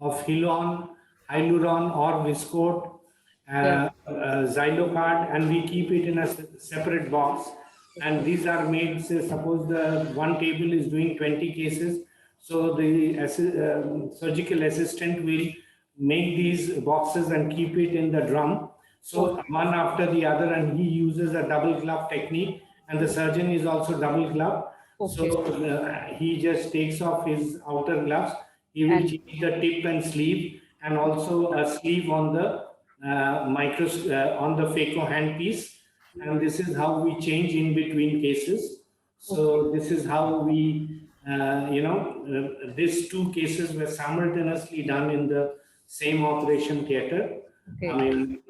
of Hilon, Hyaluron or Viscoat, Yes. Xylocard, and we keep it in a separate box. And these are made, say, suppose the one table is doing 20 cases, so the surgical assistant will make these boxes and keep it in the drum. So Okay. one after the other, and he uses a double glove technique, and the surgeon is also double glove. So Okay. he just takes off his outer gloves. He will And change the tip and sleeve, and also a sleeve on the on the phaco handpiece. And this is how we change in between cases. okay. So this is how we, these two cases were simultaneously done in the same operation theater. I Okay. mean,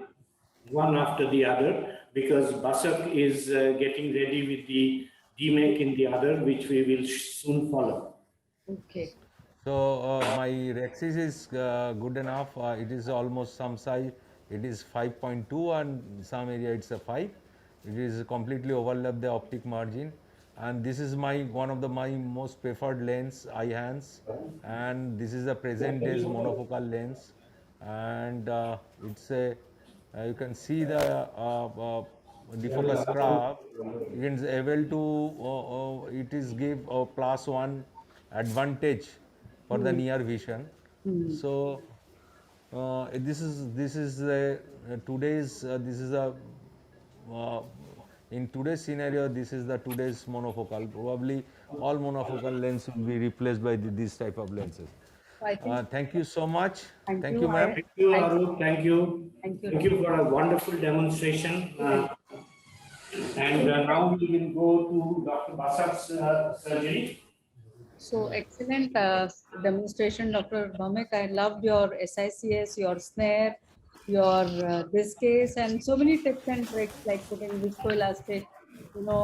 one after the other, because Basak is getting ready with the DMEK in the other, which we will soon follow. Okay. So my Rexis is good enough. It is almost some size. It is 5.2 and some area it's a 5. It is completely overlap the optic margin. And this is one of my most preferred lens, Eyehance. And this is a present days monofocal lens. And it's a, you can see the defocus curve. You can able to, it is give a +1 advantage for the near vision. So this is today's this is a uh, in today's scenario, this is the today's monofocal. Probably all monofocal lens will be replaced by this type of lenses. I think, Thank you so much. thank Thank you. you, ma'am. Thank you, Arup. Thank you. Thank you. Thank you for a wonderful demonstration. And now we will go to Dr. Basak's surgery. So excellent demonstration, Dr. Bhaumik. I loved your SICS, your snare, your this case, and so many tips and tricks like putting viscoelastic, putting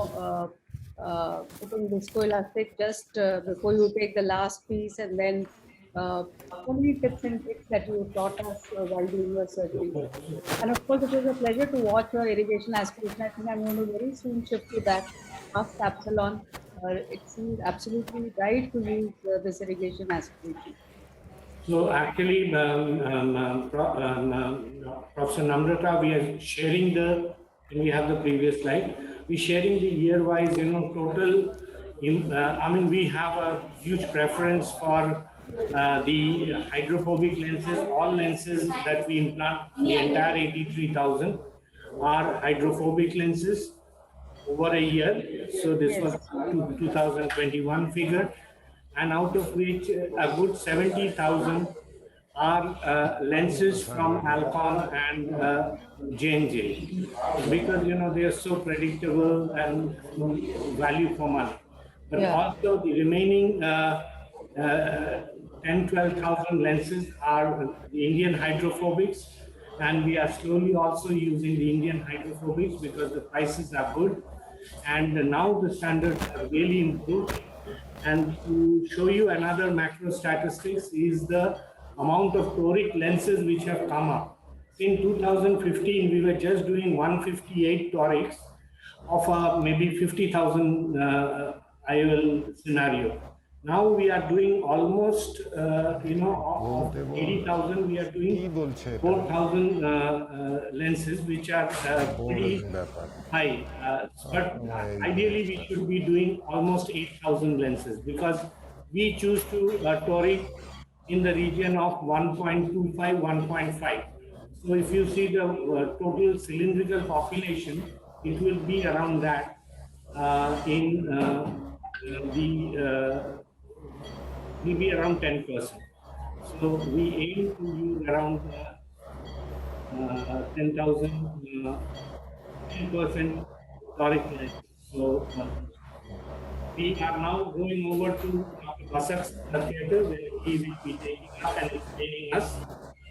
viscoelastic just before you take the last piece, and then so many tips and tricks that you taught us while doing your surgery. And of course, it was a pleasure to watch your irrigation aspiration. I think I'm going to very soon shift to that half capsulon. It seems absolutely right to use this irrigation aspiration. So actually, Professor Namrata, we are sharing and we have the previous slide, we're sharing the year-wise, total, we have a huge preference for the hydrophobic lenses. All lenses that we implant, the entire 83,000 are hydrophobic lenses over a year. So this was 2021 figure, and out of which a good 70,000 are lenses from Alcon and J&J, because they are so predictable and value for money. But also the remaining 10,000-12,000 lenses are the Indian hydrophobics, and we are slowly also using the Indian hydrophobics because the prices are good, and now the standards have really improved. And to show you another macro statistics is the amount of toric lenses which have come up. In 2015, we were just doing 158 torics of maybe 50,000 IOL scenario. Now we are doing almost, of 80,000, we are doing 4,000 lenses, which are pretty high. But ideally, we should be doing almost 8,000 lenses, because we choose to toric in the region of 1.25, 1.5. So if you see the total cylindrical population, it will be around that will be around 10%. So we aim to use around 10,000, 10% toric lens. So we are now going over to Dr. Basak's theater, where he will be taking us and explaining us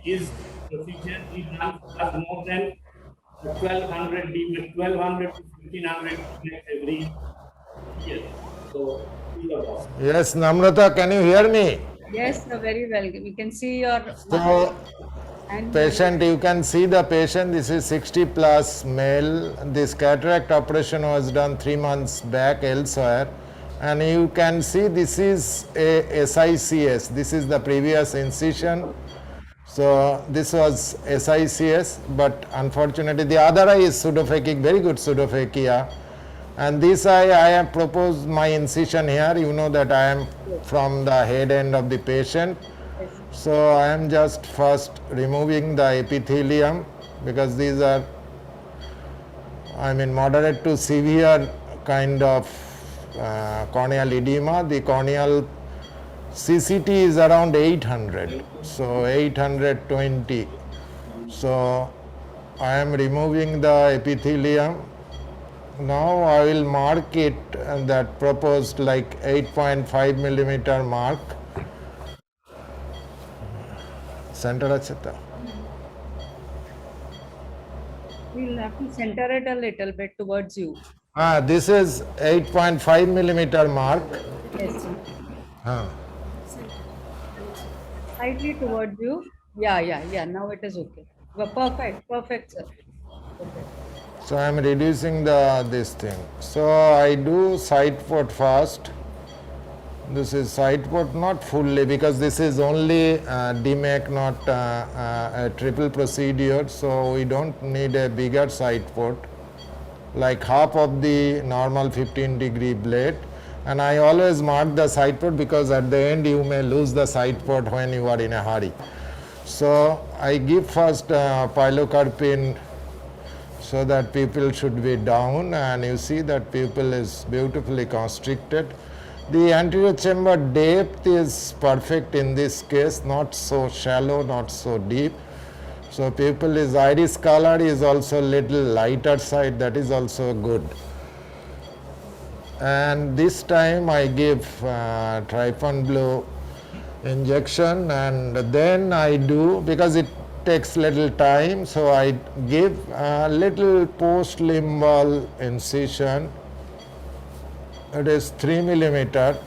his procedure. He does more than 1,200 DMEK, 1,200 to 1,500 DMEK every year. So, yes, Namrata, can you hear me? Yes, very well. We can see your So, and patient, you can see the patient. This is 60 plus male. This cataract operation was done 3 months back elsewhere. And you can see this is a SICS. This is the previous incision. So this was SICS, but unfortunately the other eye is pseudophakic, very good pseudophakia. And this eye, I have proposed my incision here. You know that I am from the head end of the patient. So I am just first removing the epithelium, because these are, moderate to severe kind of corneal edema. The corneal CCT is around 800, so 820. So I am removing the epithelium. Now I will mark it, that proposed like 8.5 millimeter mark. Center acheta. we'll have to center it a little bit towards you. This is 8.5 millimeter mark. Yes. Slightly towards you. Yeah. Now it is okay. Well, perfect, sir. Okay. So I am reducing this thing. So I do side port first. This is side port, not fully, because this is only DMEK, not a triple procedure. So we don't need a bigger side port, like half of the normal 15-degree blade. And I always mark the side port because at the end you may lose the side port when you are in a hurry. So I give first pilocarpine so that pupil should be down, and you see that pupil is beautifully constricted. The anterior chamber depth is perfect in this case, not so shallow, not so deep. So pupil is iris color is also little lighter side, that is also good. And this time I give trypan blue injection, and then I do, because it takes little time, so I give a little post-limbal incision. It is 3 millimeter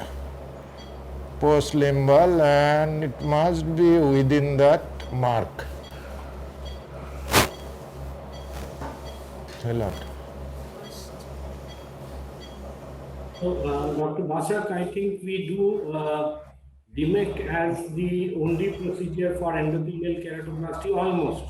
post-limbal, and it must be within that mark. A lot. So, Dr. Basak, I think we do DMEK as the only procedure for endothelial keratoplasty almost.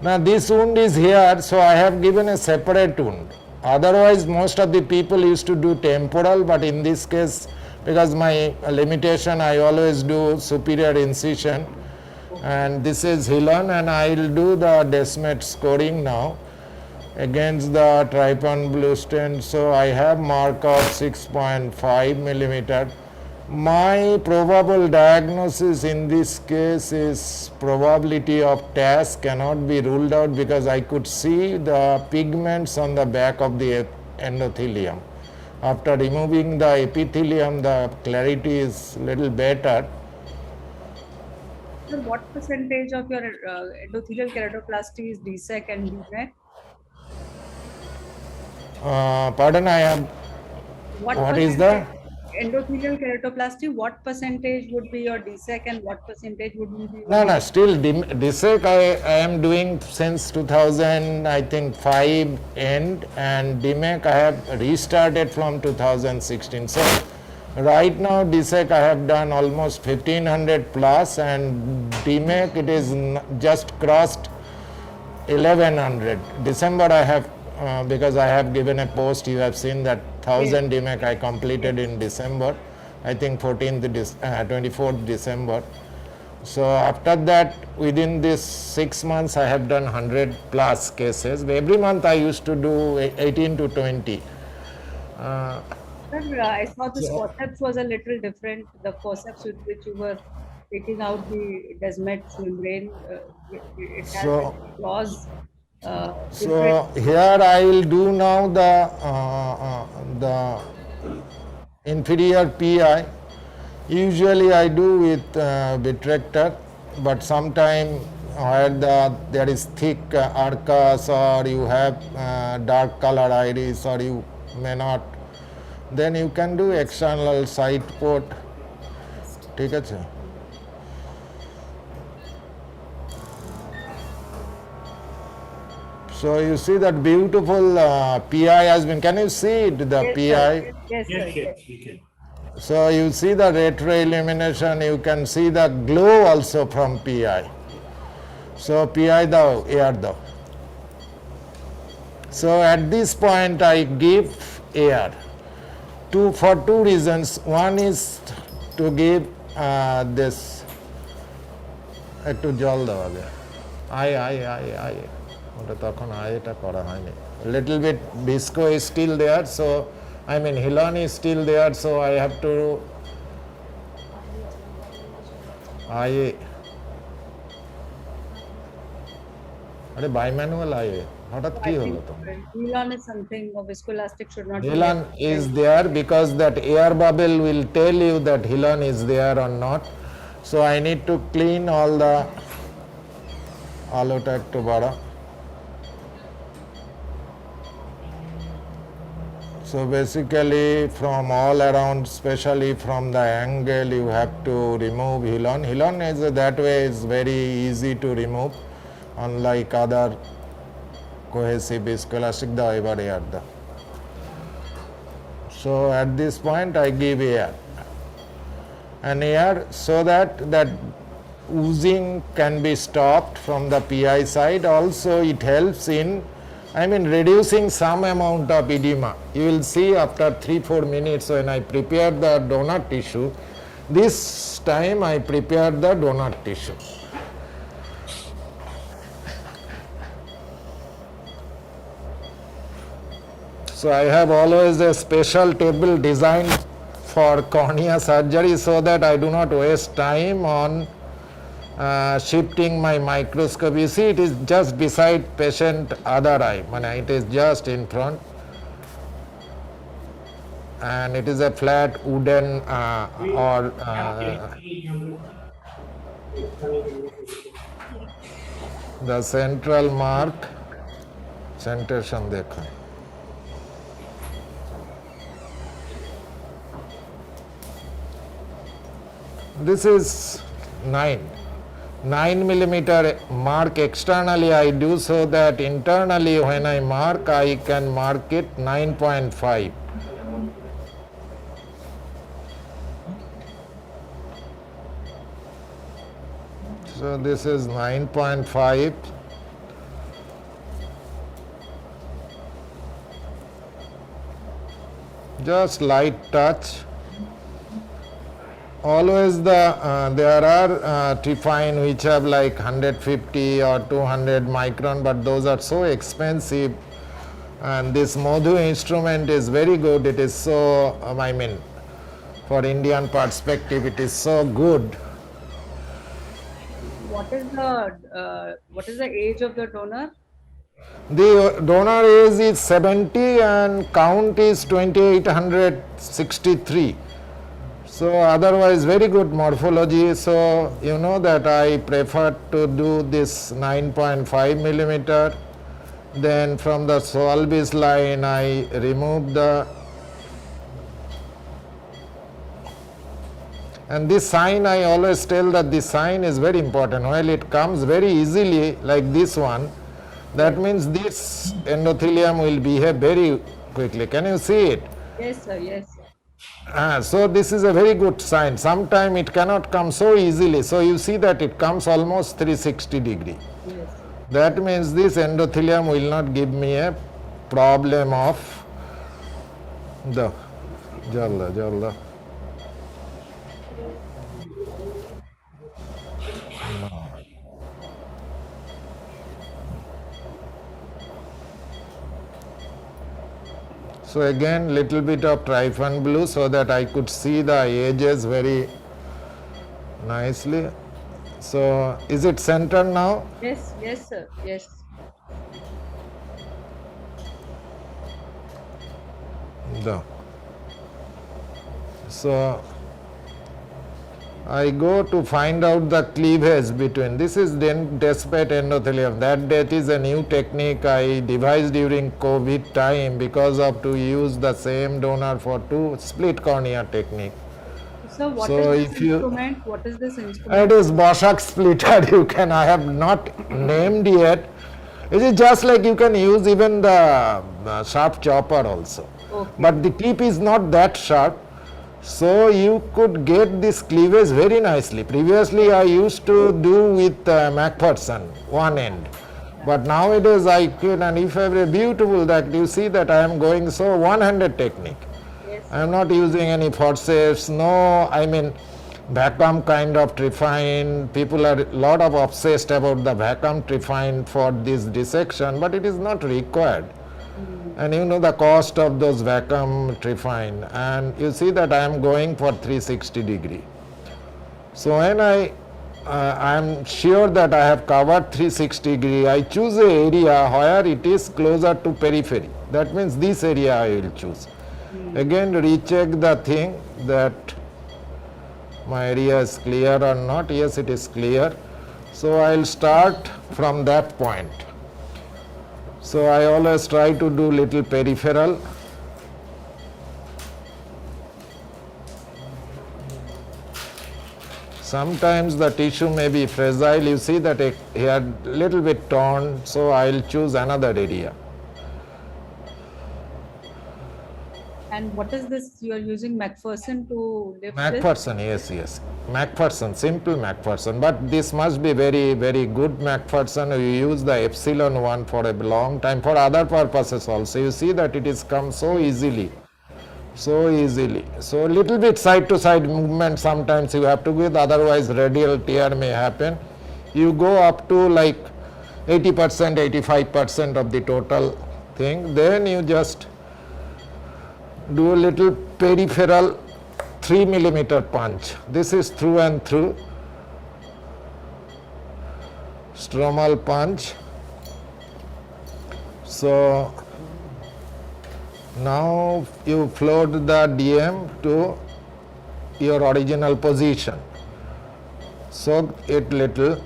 Now this wound is here, so I have given a separate wound. Otherwise, most of the people used to do temporal, but in this case, because my limitation, I always do superior incision. And this is Hilon, and I will do the Desmet scoring now against the trypan blue stent. So I have mark of 6.5 millimeter. My probable diagnosis in this case is probability of TAS cannot be ruled out, because I could see the pigments on the back of the endothelium. After removing the epithelium, the clarity is little better. Sir, what percentage of your endothelial keratoplasty is DSEC and DMEK? Pardon, I have. What is the? Endothelial keratoplasty, what percentage would be your DSEC and what percentage would be your No, still DSEC I am doing since 2000, I think 5 end, and DMEK I have restarted from 2016. So right now DSEC I have done almost 1500 plus, and DMEK it is just crossed 1100. December I have, because I have given a post, you have seen that 1000 DMEK I completed in December, I think 24th December. So after that, within this 6 months, I have done 100 plus cases. Every month I used to do 18 to 20. Sir, I saw this forceps was a little different. The forceps with which you were taking out the Desmet's membrane, it has So- a clause. So here I will do now the inferior PI. Usually I do with vitrector, but sometime where there is thick arcus, or you have dark color iris, or you may not, then you can do external side port. ঠিক আছে? So you see that beautiful PI has been, can you see it, the Yes, PI? sir. Yes, sir. Yes, we can. So you see the retroillumination, you can see the glow also from PI. So PI the air the. So at this point I give air for two reasons. One is to give this একটু জল দেওয়া যায় I ওটা তখন আইটা করা হয়নি little bit visco is still there, so I mean Hilon is still there, so I have to আরে bimanual হঠাৎ কি হলো তো Hilon is something of viscoelastic should not Hilon is there because that air bubble will tell you that Hilon is there or not. So I need to clean all the আলোটা একটু বড়. So basically from all around, especially from the angle, you have to remove hilon. Hilon is that way is very easy to remove, unlike other cohesive viscoelastic the ever air. So at this point I give air, and air so that oozing can be stopped from the PI side. Also it helps in reducing some amount of edema. You will see after 3-4 minutes when I prepare the donor tissue, this time I prepare the donor tissue. So I have always a special table designed for cornea surgery so that I do not waste time on shifting my microscope. You see, it is just beside patient other eye, it is just in front, and it is a flat wooden the central mark centration dekha. This is 9 millimeter mark externally I do, so that internally when I mark, I can mark it 9.5. So this is 9.5. Just light touch. Always there are Trifine which have like 150 or 200 micron, but those are so expensive, and this Modhu instrument is very good. It is so, for Indian perspective, it is so good. What is the age of the donor? The donor age is 70 and count is 2863. So otherwise very good morphology. So you know that I prefer to do this 9.5 millimeter. Then from the Solbis line I remove the, and this sign I always tell that this sign is very important. While it comes very easily like this one, that means this endothelium will behave very quickly. Can you see it? Yes, sir. Yes, sir. So this is a very good sign. Sometimes it cannot come so easily. So you see that it comes almost 360 degree. Yes. That means this endothelium will not give me a problem of the jalla. So again little bit of Trifan blue so that I could see the edges very nicely. So is it centered now? Yes, yes, sir. Yes. So I go to find out the cleavage between. This is despite endothelium. That is a new technique I devised during COVID time because of to use the same donor for two split cornea technique. So what So is if this you- instrument? What is this instrument? It is Boschak splitter. I have not named yet. It is just like you can use even the sharp chopper also. Okay. But the tip is not that sharp. So you could get this cleavage very nicely. Previously I used to do with Macpherson, one end. But nowadays I can, and if I have beautiful that you see that I am going so one-handed technique. Yes. I am not using any forceps, no, vacuum kind of Trifine. People are a lot of obsessed about the vacuum Trifine for this dissection, but it is not required. And you know the cost of those vacuum Trifine, and you see that I am going for 360 degree. So when I am sure that I have covered 360 degree, I choose a area where it is closer to periphery. That means this area I will choose. Again recheck the thing that my area is clear or not. Yes, it is clear. So I will start from that point. So I always try to do little peripheral. Sometimes the tissue may be fragile. You see that it had little bit torn, so I'll choose another area. And what is this? You are using McPherson to lift this? McPherson, yes. McPherson, simple McPherson. But this must be very, very good McPherson. You use the epsilon one for a long time for other purposes also. You see that it is come so easily. So easily. So little bit side to side movement sometimes you have to give, otherwise radial tear may happen. You go up to like 80%, 85% of the total thing. Then you just do a little peripheral 3 millimeter punch. This is through and through. Stromal punch. So now you float the DM to your original position. Soak it little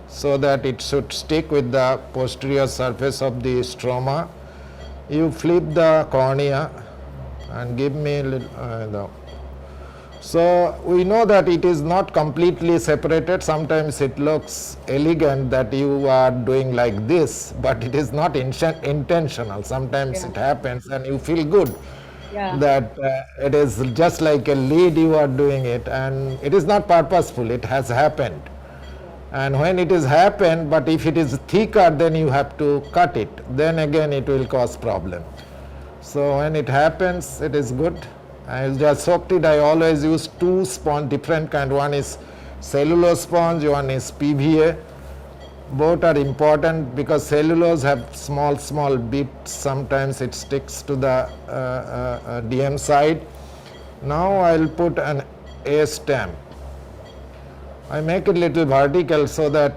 so that it should stick with the posterior surface of the stroma. You flip the cornea and give me a little. So we know that it is not completely separated. Sometimes it looks elegant that you are doing like this, but it is not intentional. Sometimes it happens and you feel good that it is just like a lead you are doing it, and it is not purposeful, it has happened. And when it is happened, but if it is thicker, then you have to cut it. Then again it will cause problem. So when it happens, it is good. I just soaked it. I always use two sponge, different kind. One is cellulose sponge, one is PVA. Both are important because cellulose have small bits. Sometimes it sticks to the DM side. Now I'll put an A stamp. I make it little vertical so that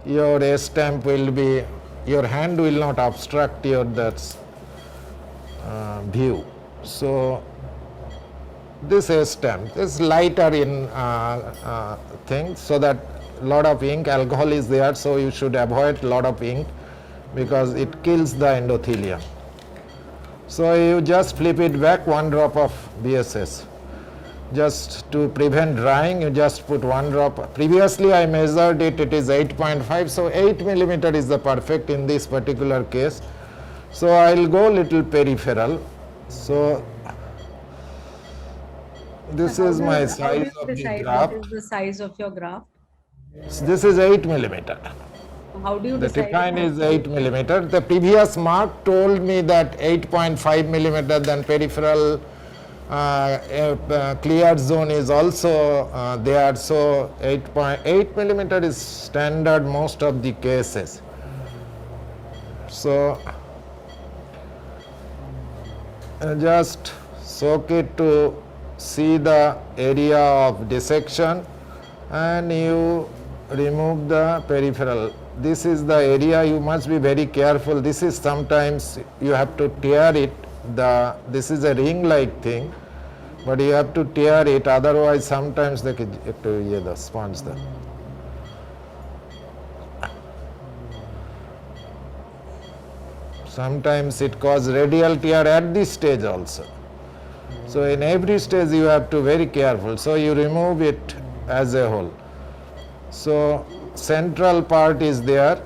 your A stamp will be, your hand will not obstruct your view. So this A stamp is lighter in thing, so that lot of ink, alcohol is there, so you should avoid lot of ink because it kills the endothelium. So you just flip it back, 1 drop of BSS. Just to prevent drying, you just put 1 drop. Previously I measured it, it is 8.5, so 8 millimeter is the perfect in this particular case. So I'll go little peripheral. So this is my size of the graft. What is the size of your graft? This is 8 millimeter. How do you The decide? define is 8 millimeter. The previous mark told me that 8.5 millimeter, then peripheral cleared zone is also there. So 8.8 millimeter is standard most of the cases. So just soak it to see the area of dissection and you remove the peripheral. This is the area, you must be very careful. This is sometimes you have to tear it. This is a ring like thing, but you have to tear it, otherwise sometimes the sponge there. Sometimes it causes radial tear at this stage also. So in every stage you have to be very careful. So you remove it as a whole. So central part is there.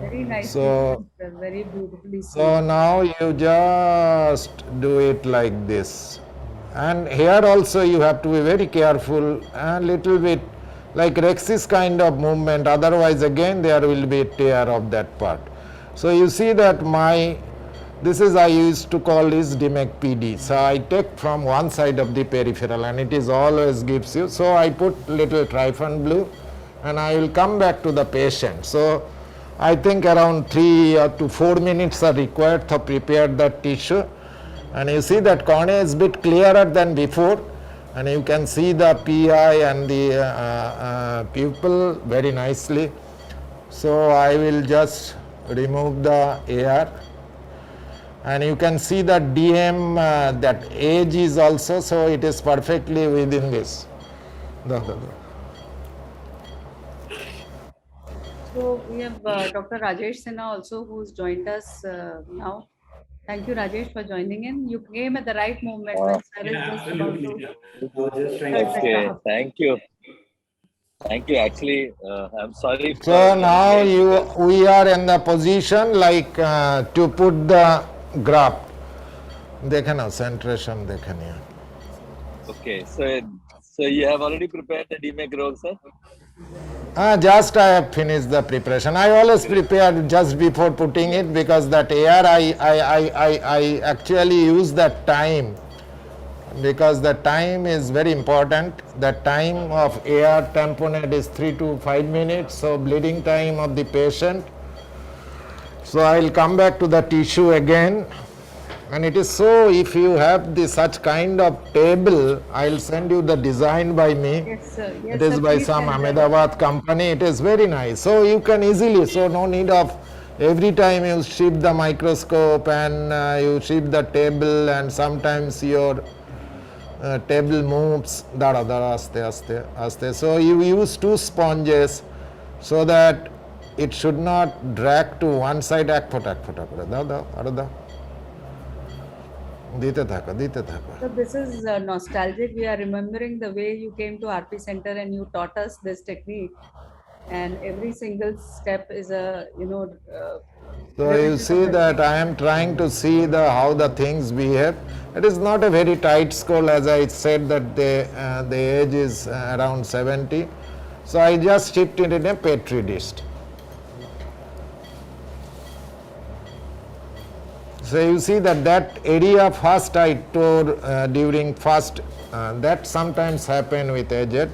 Very nice. So, very beautifully. So now you just do it like this. And here also you have to be very careful and little bit like Rex's kind of movement, otherwise again there will be a tear of that part. So you see that this is I used to call this DMEK PD. So I take from one side of the peripheral and it is always gives you. So I put little Trifon blue and I will come back to the patient. So I think around 3 to 4 minutes are required to prepare that tissue. And you see that cornea is a bit clearer than before. And you can see the PI and the pupil very nicely. So I will just remove the air. And you can see that DM, that edge is also, so it is perfectly within this. So we have Dr. Rajesh Sinha also, who's joined us now. Thank you, Rajesh, for joining in. You came at the right moment when Sir is just about to I was just trying start the to. Okay, class. thank you. Thank you. Actually, I'm sorry for So the now late because we are in the position like to put the graft. देखे ना centration देखे नहीं. okay, so you have already prepared the DMEK roll, sir? Just I have finished the preparation. I always prepare just before putting it because that air I actually use that time because the time is very important. The time of air tamponade is 3 to 5 minutes. So bleeding time of the patient. So I will come back to the tissue again. And it is so, if you have the such kind of table, I will send you the design by me. Yes, sir. Yes, It is sir. by Please some send that. Ahmedabad company. It is very nice. So you can easily, so no need of every time you shift the microscope and you shift the table and sometimes your table moves. Dada, dada, aste, aste, aste. So you use two sponges so that it should not drag to one side. Ek foot, da, da, da, da. Dite thaka, dite thaka. So this is nostalgic. We are remembering the way you came to RP Center and you taught us this technique. And every single step is a, So you reminiscence see of that I am trying to see the how the things behave. It is not a very tight skull, as I said that the age is around 70. So I just shipped it in a petri dish. So you see that area first I tore during first, that sometimes happen with aged,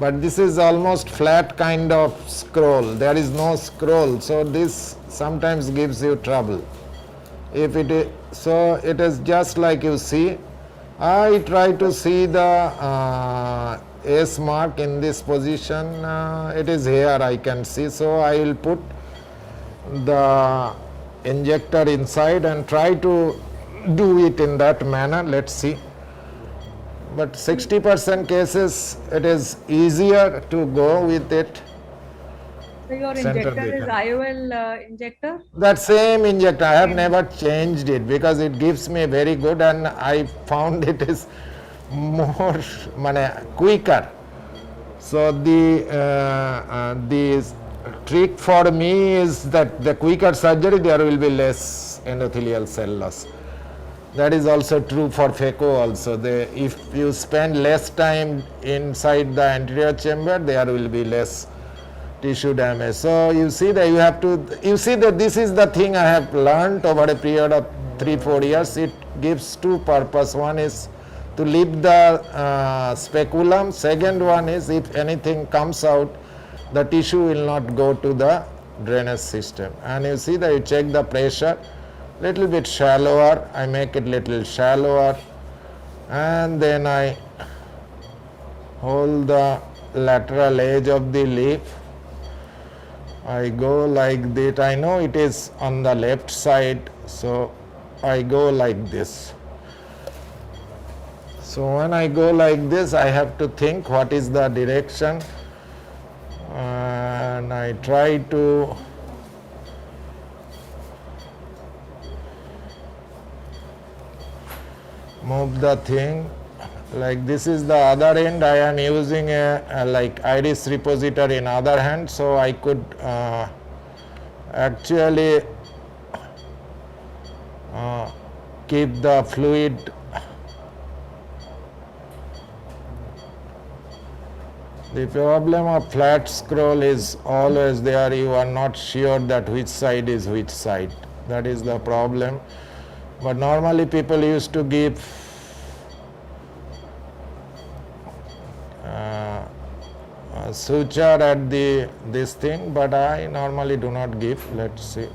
but this is almost flat kind of scroll. There is no scroll, so this sometimes gives you trouble. If it is, so it is just like you see. I try to see the S mark in this position. It is here I can see, so I will put the injector inside and try to do it in that manner. Let's see. But 60% cases it is easier to go with it. So your Center injector is beacon. IOL injector? That same injector, I have never changed it because it gives me very good and I found it is more quicker. So the trick for me is that the quicker surgery there will be less endothelial cell loss. That is also true for phaco also. If you spend less time inside the anterior chamber, there will be less tissue damage. So you see that you see that this is the thing I have learned over a period of 3-4 years. It gives two purpose. One is to leave the speculum. Second one is if anything comes out, the tissue will not go to the drainage system. And you see that you check the pressure, little bit shallower. I make it little shallower, and then I hold the lateral edge of the leaf. I go like that. I know it is on the left side, so I go like this. So when I go like this, I have to think what is the direction, and I try to move the thing. Like this is the other end. I am using a like iris repositor in other hand, so I could actually keep the fluid The problem of flat scroll is always there. You are not sure that which side is which side. That is the problem. But normally people used to give suture at this thing, but I normally do not give. Let's see.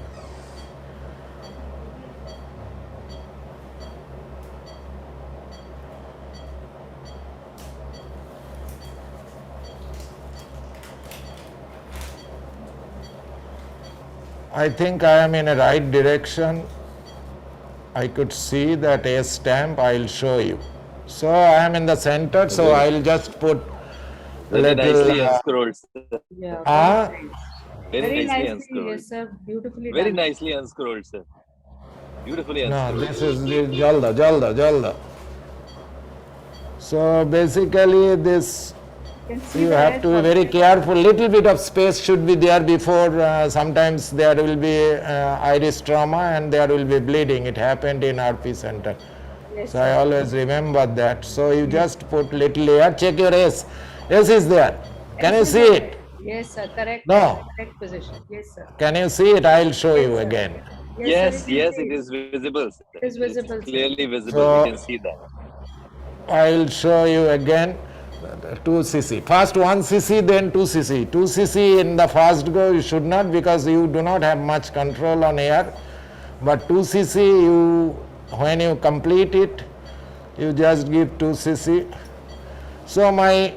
I think I am in a right direction. I could see that A stamp. I will show you. So I am in the center. So I will just put Very little. nicely unscrolled, sir. Yeah. Ah, Very Very nicely nicely, unscrolled. yes, sir. Beautifully Very done. nicely unscrolled, sir. Beautifully No, answered. this is the jalda. So basically this, Can see you the have S to be also. very careful. Little bit of space should be there before sometimes there will be iris trauma and there will be bleeding. It happened in RP center. Yes, So I sir. always remember that. So you just put little layer, check your S. S is there. Can S you is see okay. it? Yes, sir. Correct. No. Correct position. Yes, sir. Can you see it? I'll show Yes, you sir. again. Yes, sir. You Yes, can yes, it see. is visible, sir. It is It's visible, sir. clearly visible. We So can see that. I'll show you again 2 cc. First 1 cc, then 2 cc. 2 cc in the first go you should not, because you do not have much control on air. But 2 cc, you, when you complete it, you just give 2 cc. So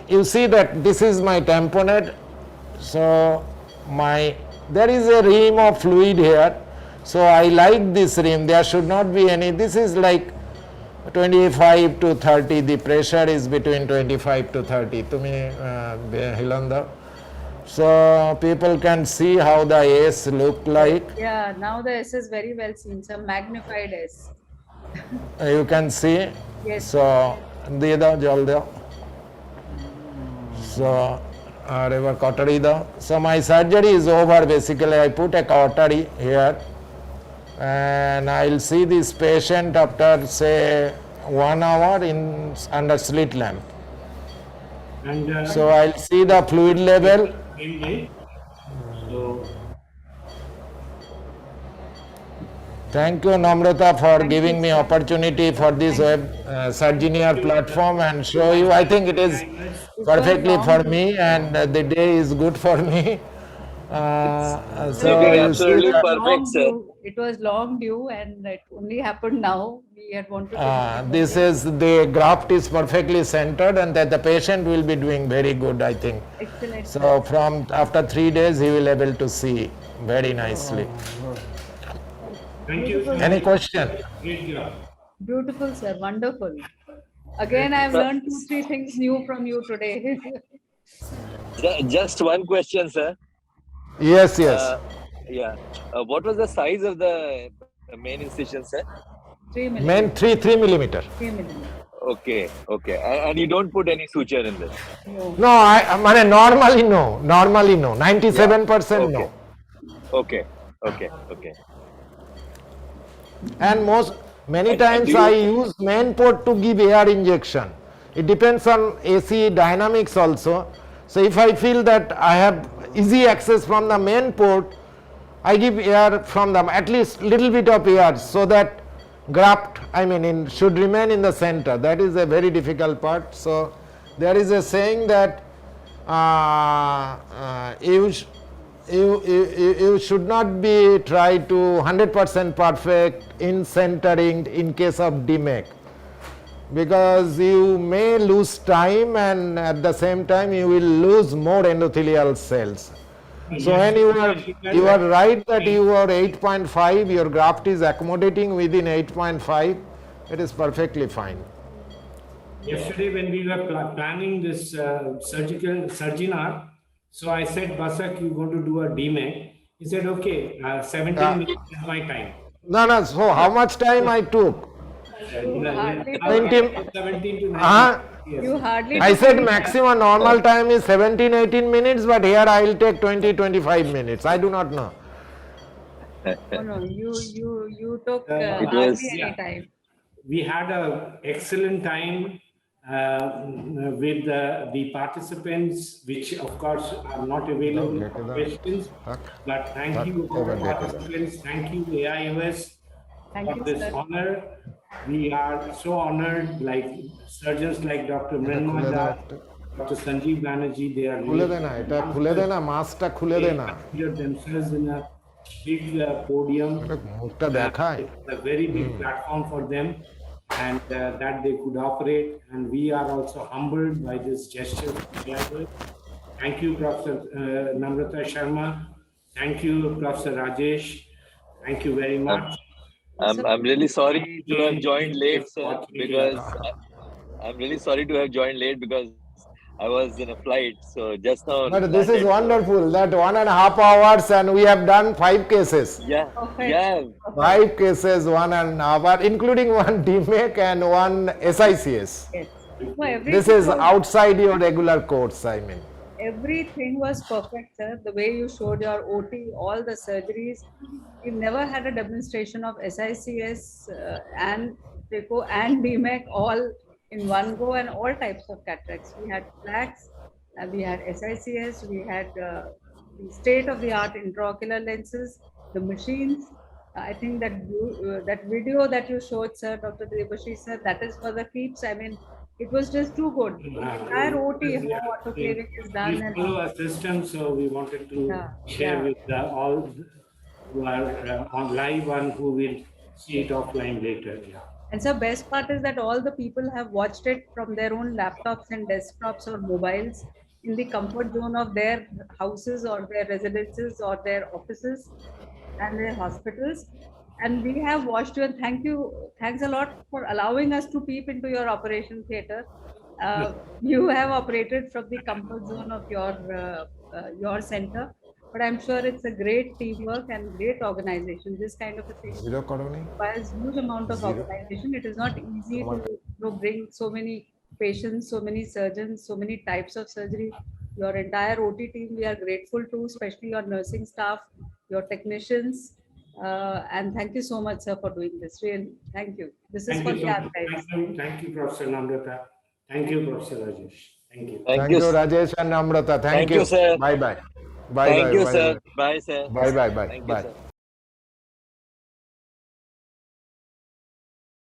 you see that this is my tamponade. So there is a rim of fluid here. So I like this rim. There should not be any. This is like 25 to 30. The pressure is between 25 to 30. Hilanda. So people can see how the S look like. Yeah, now the S is very well seen. Some magnified S. You can see. Yes. So de do jalda. So cautery do. So my surgery is over. Basically, I put a cautery here, and I'll see this patient after say 1 hour under slit lamp. And So I'll see the fluid level. same day. So Thank you, Namrata, for Thank giving you, me sir. opportunity for this web Surginar platform and show you. I think it is was perfectly long for due. me, and the day is good for me. So Looking you see absolutely that perfect, sir. It was long due, and it only happened now. We had wanted to. this is the graft is perfectly centered, and that the patient will be doing very good, I think. Excellent. So from after 3 days, he will able to see very nicely. thank you. Any question? Great job. Beautiful, sir. Wonderful. Again, I've learned 2-3 things new from you today. Just one question, sir. Yes. Yeah. What was the size of the main incision, sir? 3 millimeter. Main 3 millimeter. 3 millimeter. Okay. And you don't put any suture in this? No. No, I normally no. 97% no. Okay. And many And times do you- I use main port to give air injection. It depends on AC dynamics also. So if I feel that I have easy access from the main port, I give air from them, at least little bit of air, so that graft, should remain in the center. That is a very difficult part. So there is a saying that you should not be try to 100% perfect in centering in case of DMEK, because you may lose time, and at the same time you will lose more endothelial cells. So when you are right that you are 8.5, your graft is accommodating within 8.5, it is perfectly fine. Yesterday, when we were planning this Surginar, so I said, Basak, you're going to do a DMEK. He said, okay, 17 minutes is my time. No, so how much time I took? Hardly 17 to 19 years. You hardly. I said maximum normal time is 17-18 minutes, but here I will take 20-25 minutes. I do not know. No. You took It hardly was- any time. We had an excellent time with the participants, which of course are not available for questions. But thank you all the participants. Thank you AIOS Thank for you, this sir. honor. We are so honored, like surgeons like Dr. Mrinmoy Das, Dr. Sanjeev Banerjee, they are খুলে দে না, এটা খুলে দে না, মাছটা খুলে দে না। consider themselves in a big podium. মুখটা দেখায়। It's a very big platform for them, and that they could operate. And we are also humbled by this gesture. Thank you, Professor Namrata Sharma. Thank you, Professor Rajesh. Thank you very much. I'm really sorry to have joined late, sir, because I'm really sorry to have joined late because I was in a flight, so just now. But this is landed, so- wonderful, that 1.5 hours and we have done 5 cases. Yeah, Perfect. yeah. 5 cases, 1.5 hour, including one DMEK and one SICS. Yes. No, This is outside your regular course, I mean. everything was perfect, sir. The way you showed your OT, all the surgeries. We've never had a demonstration of SICS and phaco and DMEK all in one go, and all types of cataracts. We had plaques, we had SICS, we had the state-of-the-art intraocular lenses, the machines. I think that that video that you showed, sir, Dr. Debashi, sir, that is for the keeps. I mean, it was just too good. The entire OT, how autoclaving is done. We And follow a system, so we wanted to Yeah, share yeah. with all who are on live and who will see it offline later. Yeah. And so best part is that all the people have watched it from their own laptops and desktops or mobiles in the comfort zone of their houses or their residences or their offices and their hospitals. And we have watched you, and thanks a lot for allowing us to peep into your operation theater. You have operated from the comfort zone of your center, but I'm sure it's a great teamwork and great organization. This kind of a thing Zero colony. requires huge amount of organization. It is not easy to bring so many patients, so many surgeons, so many types of surgery. Your entire OT team, we are grateful to, especially your nursing staff, your technicians. And thank you so much, sir, for doing this. Really, thank you. This is Thank for you, the so much. archives. Thank you, Professor Namrata. Thank you, Professor Rajesh. Thank you. Thank you, Rajesh and Namrata. Thank Thank you, sir. Bye bye. Bye Thank bye. you, bye, sir. Bye Bye, sir. bye. Bye bye. Thank you, Bye. sir.